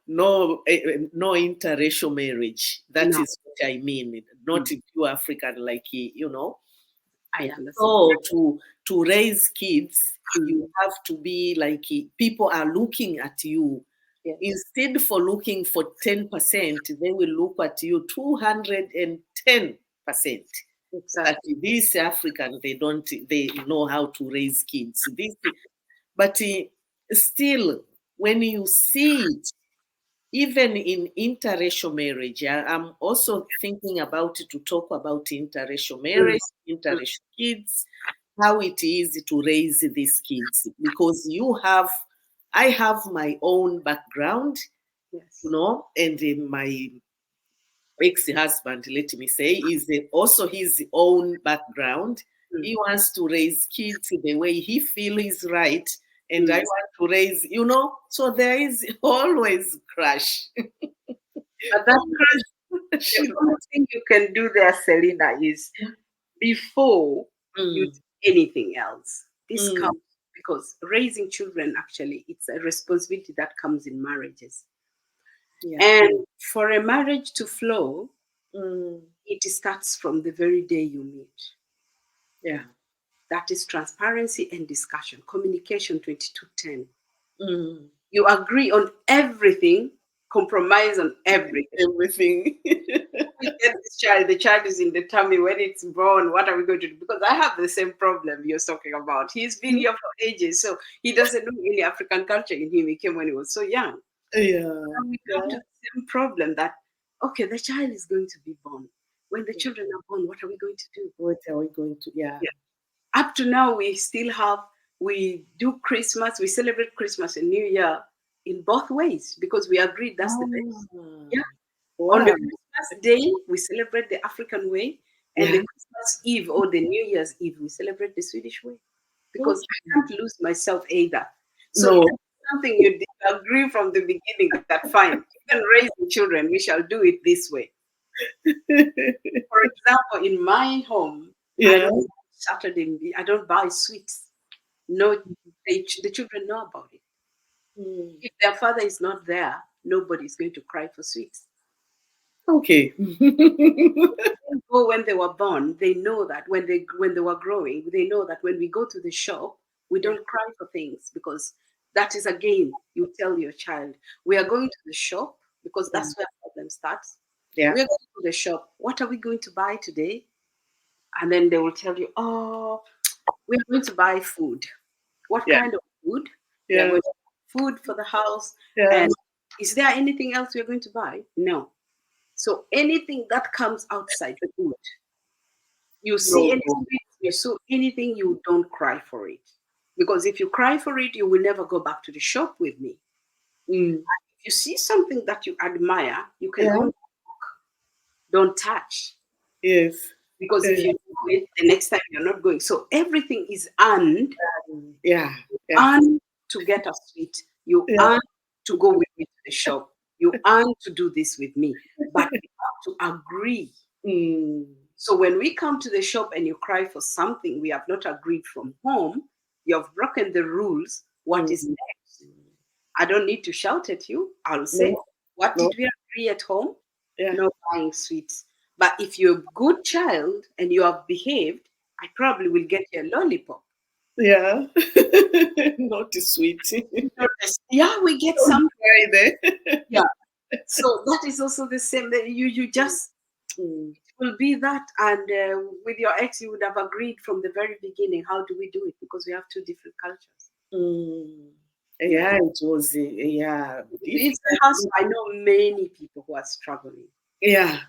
No interracial marriage. That No. is what I mean. Not pure African, like, I understand. So to raise kids, you have to be like, people are looking at you. Yes. Instead for looking for 10%, they will look at you 210%. Exactly. That these Africans, they know how to raise kids. But still, when you see it, even in interracial marriage, I'm also thinking about it, to talk about interracial marriage, interracial kids, how it is to raise these kids, because I have my own background, Yes. and my ex-husband, let me say, is also his own background. He wants to raise kids the way he feels is right, and I want to raise, so there is always crash. But that the only thing you can do there, Selena, is before you do anything else. This comes because raising children, actually, it's a responsibility that comes in marriages. Yeah. And for a marriage to flow, Mm. it starts from the very day you meet. Yeah. That is transparency and discussion. Communication 2210. Mm. You agree on everything, compromise on everything. Everything. We get this child, the child is in the tummy. When it's born, what are we going to do? Because I have the same problem you're talking about. He's been here for ages, so he doesn't know any African culture in him. He came when he was so young. Yeah. And we come to the same problem that, okay, the child is going to be born. When the children are born, what are we going to do? What are we going to, yeah. Up to now, we do Christmas, we celebrate Christmas and New Year in both ways because we agreed that's the best. Yeah. Wow. On the Christmas day, we celebrate the African way, and the Christmas Eve or the New Year's Eve, we celebrate the Swedish way. Because I can't lose myself either. So if it's something you agree from the beginning that fine, you can raise the children, we shall do it this way. For example, in my home, I don't Saturday, I don't buy sweets. No, the children know about it. If their father is not there, nobody's going to cry for sweets. Okay. When they were born, they know that when they were growing, they know that when we go to the shop, we don't cry for things because that is, again, you tell your child, we are going to the shop because that's where problem starts. Yeah. We are going to the shop. What are we going to buy today? And then they will tell you, oh, we are going to buy food. What kind of food? We are going to buy food for the house. And is there anything else we are going to buy? No. So anything that comes outside the food, you see anything, you saw anything, you don't cry for it. Because if you cry for it, you will never go back to the shop with me. And if you see something that you admire, you can only look, don't touch. Yes. Because if you do it, the next time you're not going. So everything is earned. Earn to get a sweet. You earn to go with me to the shop. You earn to do this with me. But we have to agree. So when we come to the shop and you cry for something we have not agreed from home, you have broken the rules. What is next? I don't need to shout at you. I'll say, what did we agree at home? No buying sweets. But if you're a good child and you have behaved, I probably will get you a lollipop. Yeah. Not sweet. Yeah, we get some. Yeah. So that is also the same. That you just it will be that, and with your ex, you would have agreed from the very beginning. How do we do it? Because we have two different cultures. Yeah, it was. Yeah, it's the house. I know many people who are struggling. Yeah,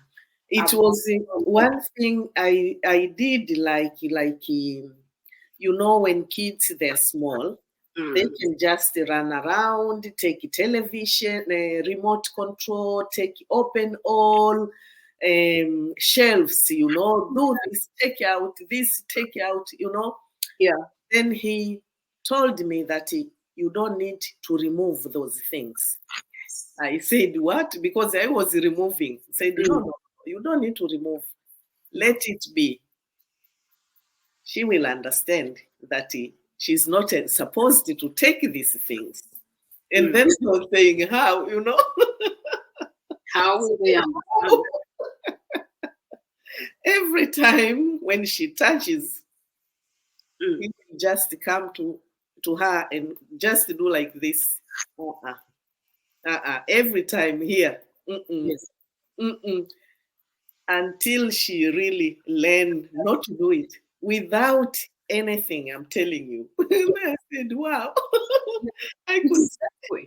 it was one thing I did like when kids they're small. They can just run around, take television, remote control, open all shelves, do this, take out this, take out, Yeah. Then he told me that you don't need to remove those things. Yes. I said, what? Because I was removing. He said, no, you don't need to remove. Let it be. she will understand that she's not supposed to take these things. And then she was saying, how, you know? How will they understand? Every time when she touches, he will just come to her and just do like this. Every time here. Yes. Until she really learned not to do it without anything, I'm telling you. I said, wow. I could. Exactly.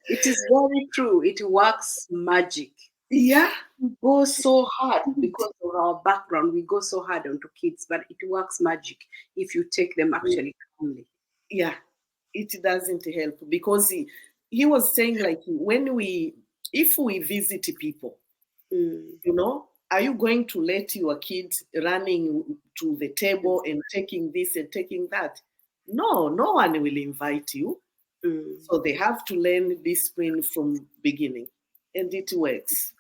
It is very true. It works magic. Yeah. We go so hard because of our background. We go so hard onto kids, but it works magic if you take them actually calmly. Yeah, it doesn't help because he was saying like if we visit people, you know, are you going to let your kids running to the table and taking this and taking that? No one will invite you. So they have to learn discipline from beginning, and it works.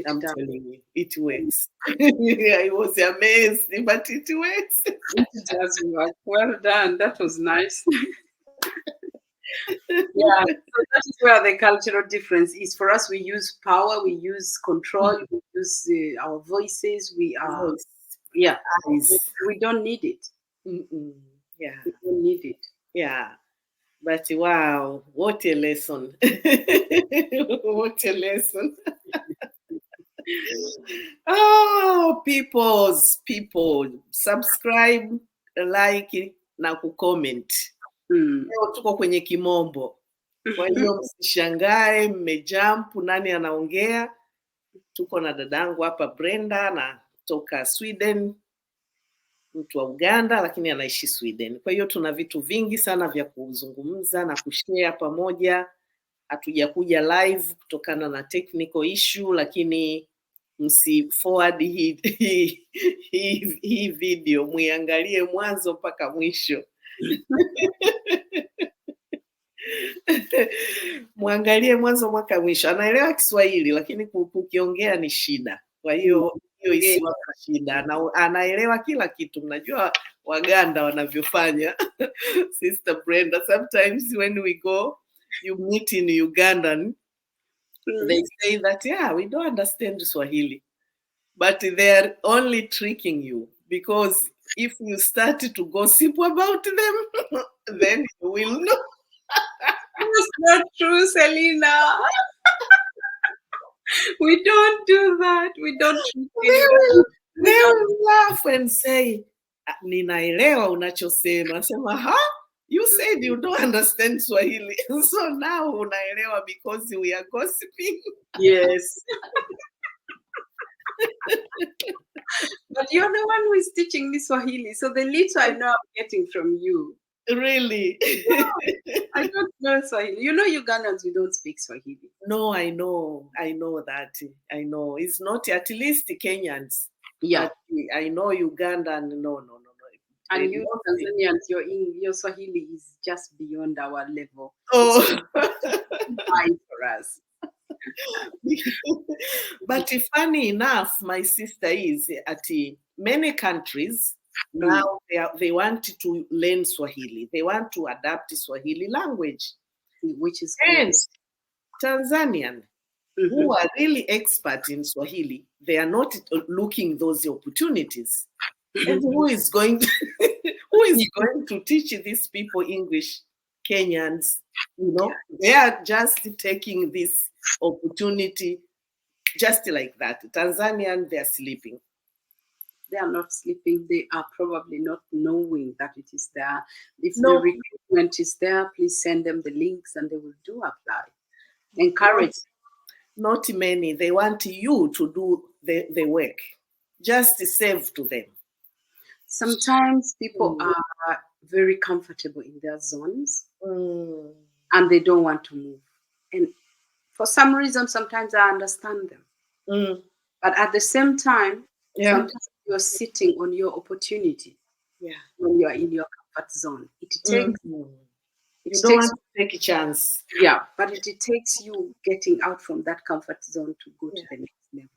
I'm telling you, it works. Yeah, it was amazing, but it works. It does work. Well done. That was nice. Yeah, so that is where the cultural difference is. For us, we use power, we use control, we use our voices. We are, yeah, we don't need it. Yeah, we don't need it. Yeah, but wow, what a lesson! What a lesson! Oh, people, subscribe, like na kucomment. Leo tuko kwenye kimombo, kwa hiyo msishangae mmejump nani anaongea. Tuko na dadangu hapa Brenda anatoka Sweden, mtu wa Uganda lakini anaishi Sweden. Kwa hiyo tuna vitu vingi sana vya kuzungumza na kushare pamoja. Hatujakuja live kutokana na technical issue, lakini msiforward hii video, muiangalie mwanzo mpaka mwisho. Mwangalie mwanzo mpaka mwisho. Anaelewa Kiswahili lakini kukiongea ni shida. Kwa hiyo isiwe shida. Anaelewa kila kitu. Mnajua Waganda wanavyofanya. Sister Brenda, sometimes when we go, you meet in Ugandan, they say that, yeah, we don't understand Swahili. But they're only tricking you, because if you start to gossip about them, then you will know. That's not true, Selena. We don't do that. We don't trick anyone. They will laugh and say, ninaelewa unachosema. Sema, huh? You said you don't understand Swahili. So now unaelewa because we are gossiping. Yes. But you're the one who is teaching me Swahili. So the little I know I'm getting from you. Really? No, I don't know Swahili. You know Ugandans, we don't speak Swahili. No, I know that. I know. It's not, at least Kenyans. Yeah. But I know Ugandan, no. And you Tanzanians, your Swahili is just beyond our level. Oh. Fine for us. But funny enough, my sister is at many countries now. They want to learn Swahili. They want to adapt Swahili language, which is and Tanzanian who are really expert in Swahili. They are not looking those opportunities. And who is going to teach these people English? Kenyans, you know, they are just taking this opportunity just like that. Tanzanian, they are sleeping. They are not sleeping. They are probably not knowing that it is there. If the recruitment is there, please send them the links and they will do apply. Encourage. Not many. They want you to do the work. Just save to them. Sometimes people are very comfortable in their zones and they don't want to move. And for some reason, sometimes I understand them. But at the same time, sometimes you're sitting on your opportunity when you're in your comfort zone. It takes you don't want to take a chance. Yeah, but it takes you getting out from that comfort zone to go to the next level.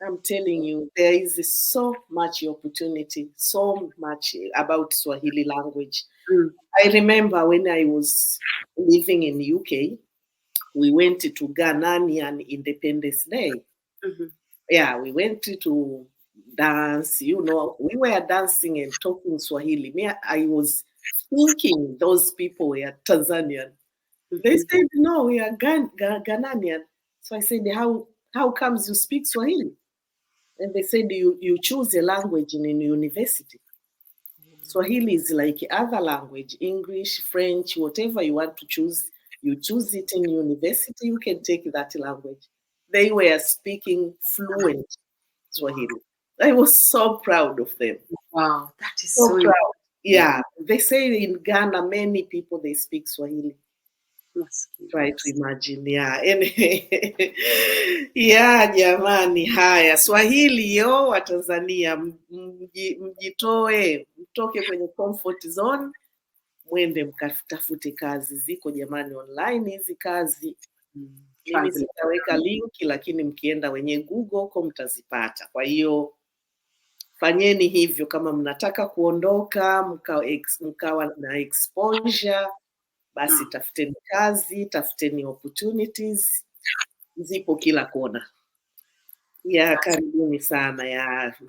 I'm telling you, there is so much opportunity, so much about Swahili language. Mm. I remember when I was living in UK, we went to Ghanaian Independence Day. Mm-hmm. Yeah, we went to dance. We were dancing and talking Swahili. Me, I was thinking those people were Tanzanian. They Mm-hmm. said, no, we are Ghanaian. So I said, how comes you speak Swahili? And they said, you choose a language in university. Swahili is like other language, English, French, whatever you want to choose. You choose it in university, you can take that language. They were speaking fluent Swahili. I was so proud of them. Wow, that is So so proud. important. Yeah. They say in Ghana, many people they speak Swahili. Try to imagine. Yeah. Yeah, jamani, haya Swahili yo wa Tanzania, mjitoe, mtoke kwenye comfort zone, mwende mkatafute kazi. Ziko jamani online hizi kazi. Mimi Translate. sitaweka linki, lakini mkienda wenye Google huko mtazipata. Kwa hiyo fanyeni hivyo kama mnataka kuondoka mkawa na exposure, basi tafuteni kazi, tafuteni opportunities, zipo kila kona. Yeah, karibuni sana.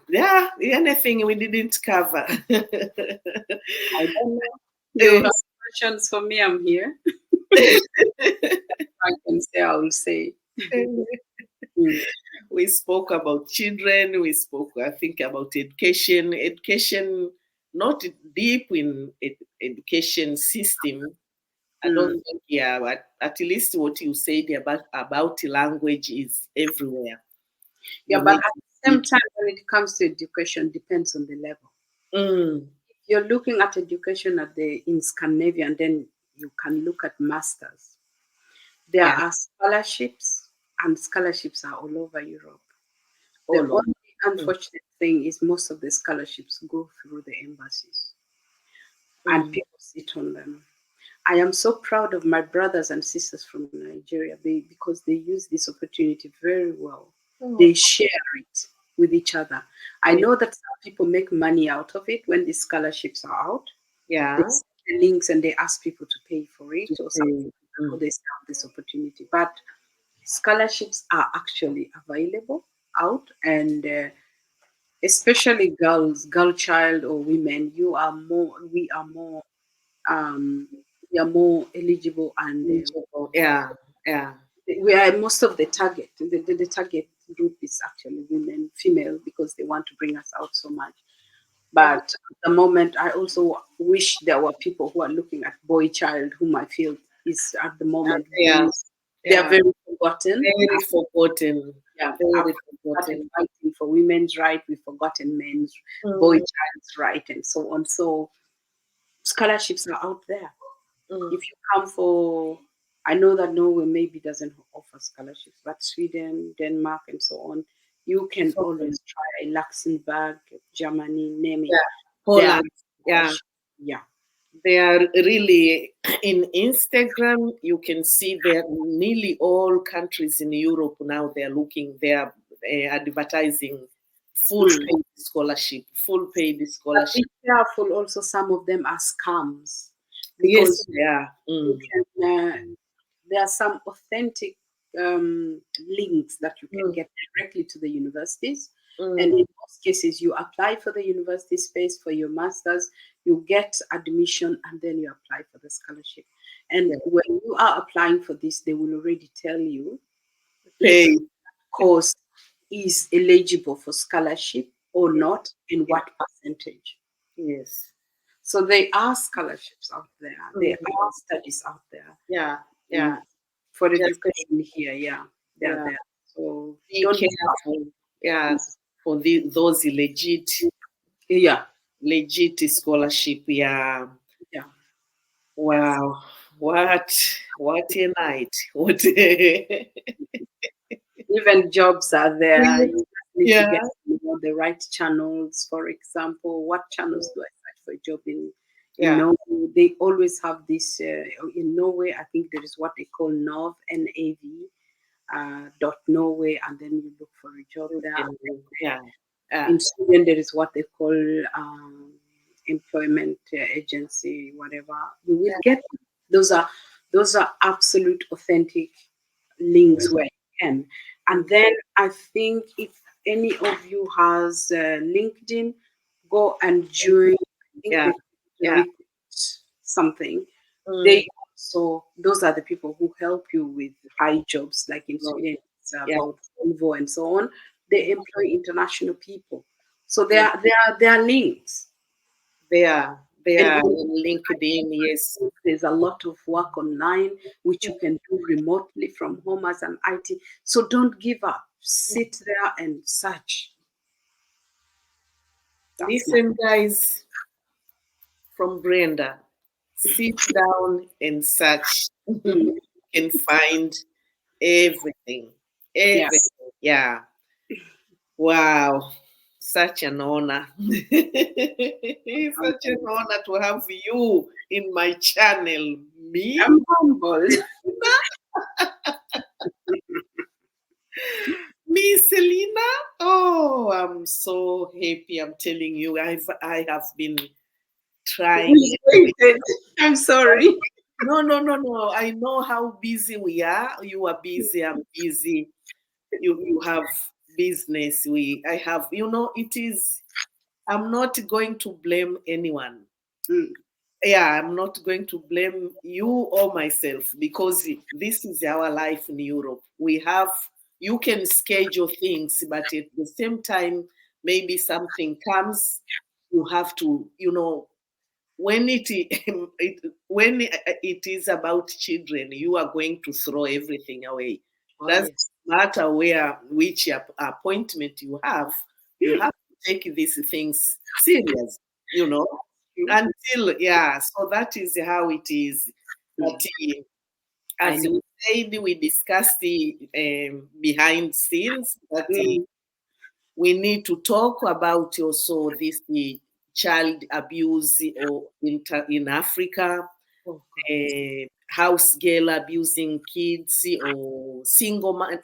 Yeah, anything we didn't cover. I don't know. You have questions for me? I'm here. I can say, I will say. We spoke about children. We spoke, I think, about education. Education, not deep in education system. I don't think, yeah, but at least what you said about language is everywhere. Yeah, but at the same time, when it comes to education, depends on the level. If you're looking at education in Scandinavia, and then you can look at masters. There are scholarships, and scholarships are all over Europe. The only unfortunate thing is most of the scholarships go through the embassies, and people sit on them. I am so proud of my brothers and sisters from Nigeria because they use this opportunity very well. They share it with each other. I know that some people make money out of it when the scholarships are out. Yeah. They send the links and they ask people to pay for it or something. So they sell this opportunity. But scholarships are actually available out, and especially girl child or women, we are more eligible, and yeah. we are most of the target. The target group is actually women, female, because they want to bring us out so much. But at the moment, I also wish there were people who are looking at boy child, whom I feel is at the moment they are very forgotten. Very forgotten. Yeah, very forgotten. Fighting for women's right, we've forgotten men's boy child's right, and so on. So scholarships are out there. If you come for, I know that Norway maybe doesn't offer scholarships, but Sweden, Denmark, and so on, you can always try. Luxembourg, Germany, name it. Poland. Yeah. They are really in Instagram. You can see that nearly all countries in Europe now they are advertising full paid scholarship. But be careful. Also, some of them are scams. Yes, There are some authentic links that you can get directly to the universities. And in most cases, you apply for the university space for your master's, you get admission, and then you apply for the scholarship. And when you are applying for this, they will already tell you if the course is eligible for scholarship or not, in what percentage. Yes. So there are scholarships out there. There are studies out there. Yeah. For education here, they're there. So be careful. Yeah. For those legit scholarship. Yeah. Wow. What a night. What even jobs are there. You need to get the right channels. For example, what channels do I search for a job in? Norway, they always have this. In Norway, I think there is what they call NAV, NAV, .norway, and then you look for a job there. Yeah. In Sweden, there is what they call employment agency, whatever. You will get those are absolute authentic links where you can. And then I think if any of you has LinkedIn, go and join. I think Yeah. they Yeah. recruit something. They also, those are the people who help you with high jobs, like in Sweden, it's Yeah. about Volvo and so on. They employ international people. So they are links. They are And in LinkedIn, yes. there's a lot of work online which you can do remotely from home as an IT. So don't give up. Sit there and search. Listen, guys, from Brenda, sit down and search. You can find everything. Yeah. Everything. Yeah. Wow. Such an honor. Such an honor to have you in my channel. Me? I'm humbled. Me, Selena? Oh, I'm so happy. I'm telling you, I have been trying. We waited. I'm sorry. No. I know how busy we are. You are busy. I'm busy. You have business. I have. It is. I'm not going to blame anyone. Yeah, I'm not going to blame you or myself because this is our life in Europe. You can schedule things, but at the same time, maybe something comes, you have to, when when it is about children, you are going to throw everything away. Doesn't matter which appointment you have to take these things serious, until so that is how it is. But as we said, we discussed the behind scenes that we need to talk about also this the child abuse or in Africa, house girl abusing kids, or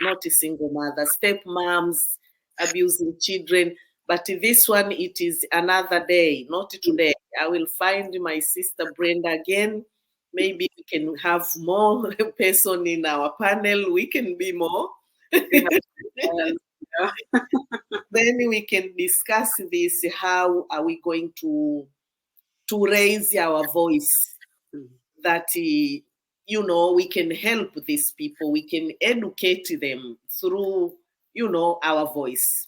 not a single mother, step moms abusing children. But this one, it is another day, not today. I will find my sister Brenda again. Maybe we can have more person in our panel. We can be more. Then we can discuss this. How are we going to raise our voice that we can help these people, we can educate them through our voice,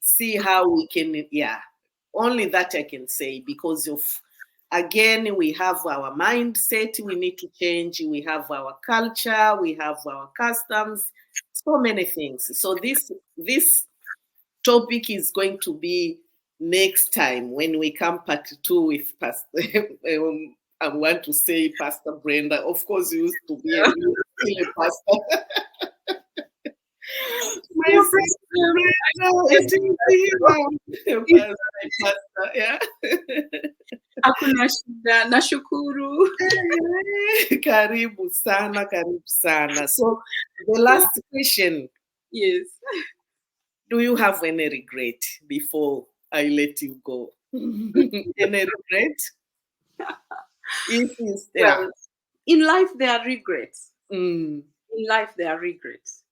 see how we can, only that I can say, because of, again, we have our mindset we need to change, we have our culture, we have our customs, so many things. So this topic is going to be next time when we come part 2 with Pastor. I want to say Pastor Brenda. Of course, you used to be a pastor. My sister Brenda, pastor, yeah. Hakuna shida, nashukuru. Karibu sana, karibu sana. So the last question. Yes. Do you have any regret before I let you go? Any regret? Well, in life there are regrets. Mm. In life there are regrets.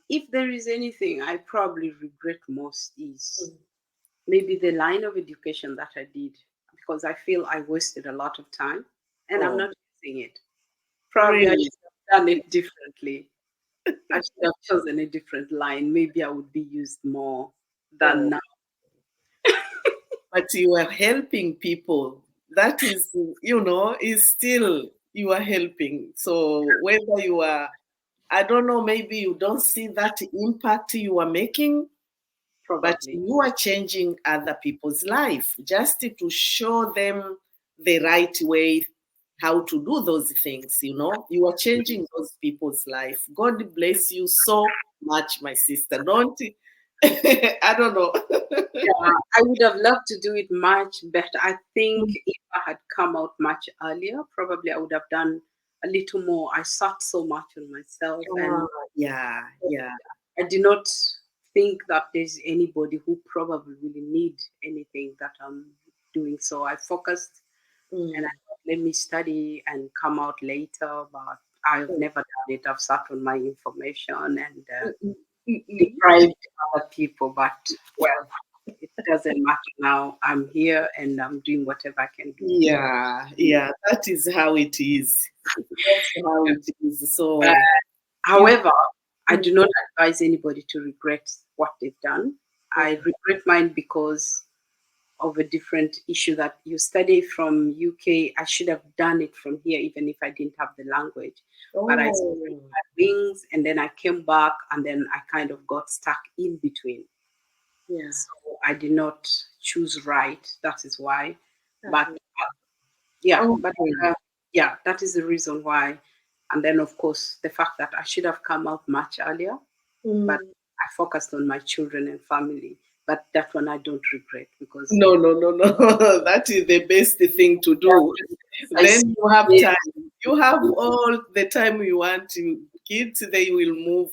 If there is anything I probably regret most is maybe the line of education that I did, because I feel I wasted a lot of time and I'm not using it. Probably I Really? should have done it differently. I should have chosen a different line. Maybe I would be used more than now. But you are helping people. That is, is still you are helping. So whether you are, I don't know, maybe you don't see that impact you are making, Probably. but you are changing other people's life just to show them the right way how to do those things. You are changing those people's life. God bless you so much, my sister. Don't I don't know. I would have loved to do it much better. I think if I had come out much earlier, probably I would have done a little more. I sat so much on myself, and Yeah. I did not think that there's anybody who probably really need anything that I'm doing. So I focused, and I thought, let me study and come out later. But I've never done it. I've sat on my information and deprived other people. But well, it doesn't matter now. I'm here and I'm doing whatever I can do. Yeah. That is how it is. That's how it is. So, However, I do not advise anybody to regret what they've done. I regret mine because of a different issue that you study from UK. I should have done it from here, even if I didn't have the language. But I spread my wings, and then I came back, and then I kind of got stuck in between. yeah. So I did not choose right. That is why. But yeah, but yeah, that is the reason why. And then, of course, the fact that I should have come out much earlier, but I focused on my children and family. But that one I don't regret because No. That is the best thing to do. Then you have time. You have all the time you want. Kids, they will move.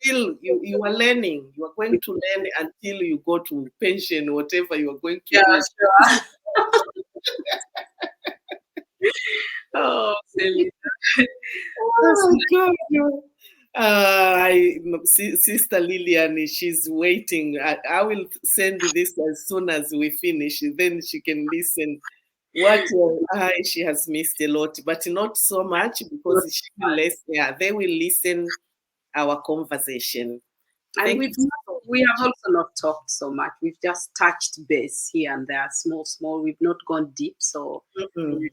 Still you are learning. You are going to learn until you go to pension, whatever you are going to do. sure. Oh, silly. Oh God. Sister Lillian, she's waiting. I will send this as soon as we finish. Then she can listen. She has missed a lot, but not so much because she will listen. Yeah, they will listen our conversation. And we have also not talked so much. We've just touched base here and there, small. We've not gone deep, so really,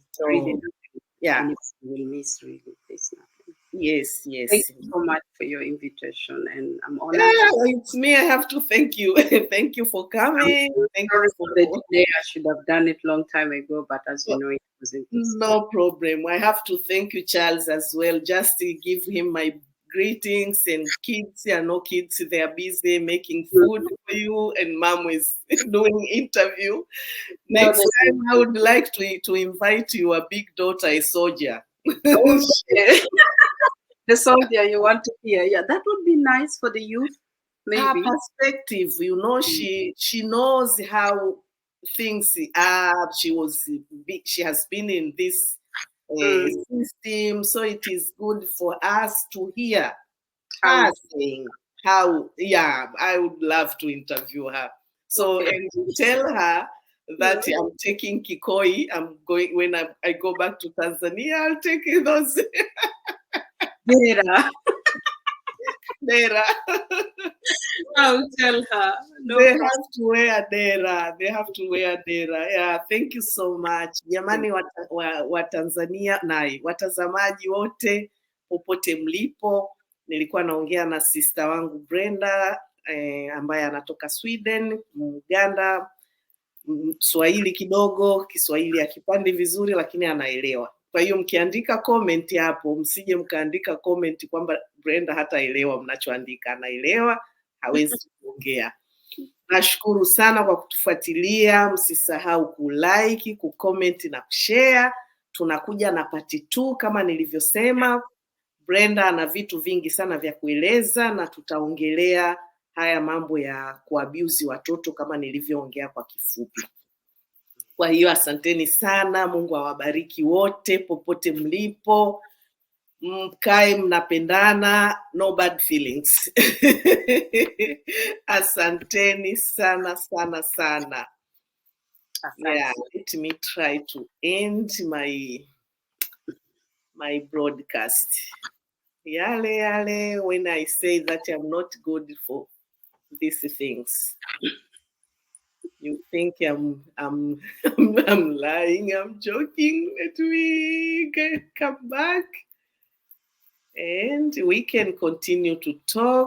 anybody will miss really. There's nothing. Yes. Thank you so much for your invitation, and I'm honored. It's me. I have to thank you. Thank you for coming. Thank you for the delay. I should have done it long time ago, but as you know, it wasn't. No problem. I have to thank you, Charles, as well. Just to give him my greetings, and kids. No kids. They are busy making food for you, and Mom is doing interview. Next time, I would like to invite your big daughter, a soldier. The soldier you want to hear, yeah, that would be nice for the youth. Maybe her perspective, she knows how things are. She has been in this system, so it is good for us to hear her saying how. Yeah, I would love to interview her. So and tell her that I'm taking Kikoi. I'm going when I go back to Tanzania. I'll take those. Dera. I'll tell her. They have to wear dera. Yeah, thank you so much. Jamani wa Tanzania na watazamaji wote popote mlipo. Nilikuwa naongea na sister wangu Brenda ambaye anatoka Sweden, Uganda. Swahili kidogo, Kiswahili akipandi vizuri lakini anaelewa. Kwa hiyo mkiandika comment hapo, msije mkaandika comment kwamba Brenda hataelewa mnachoandika. Anaelewa, hawezi kuongea. Nashukuru sana kwa kutufuatilia. Msisahau kulike, kucomment na kushare. Tunakuja na part 2 kama nilivyosema. Brenda ana vitu vingi sana vya kueleza na tutaongelea haya mambo ya kuabuse watoto kama nilivyoongea kwa kifupi. Kwa hiyo asanteni sana. Mungu awabariki wote popote mlipo. Mkae mnapendana, no bad feelings. Asanteni sana. Yeah, let me try to end my broadcast. Yale, when I say that I'm not good for these things. You think I'm lying, I'm joking. Let me come back and we can continue to talk.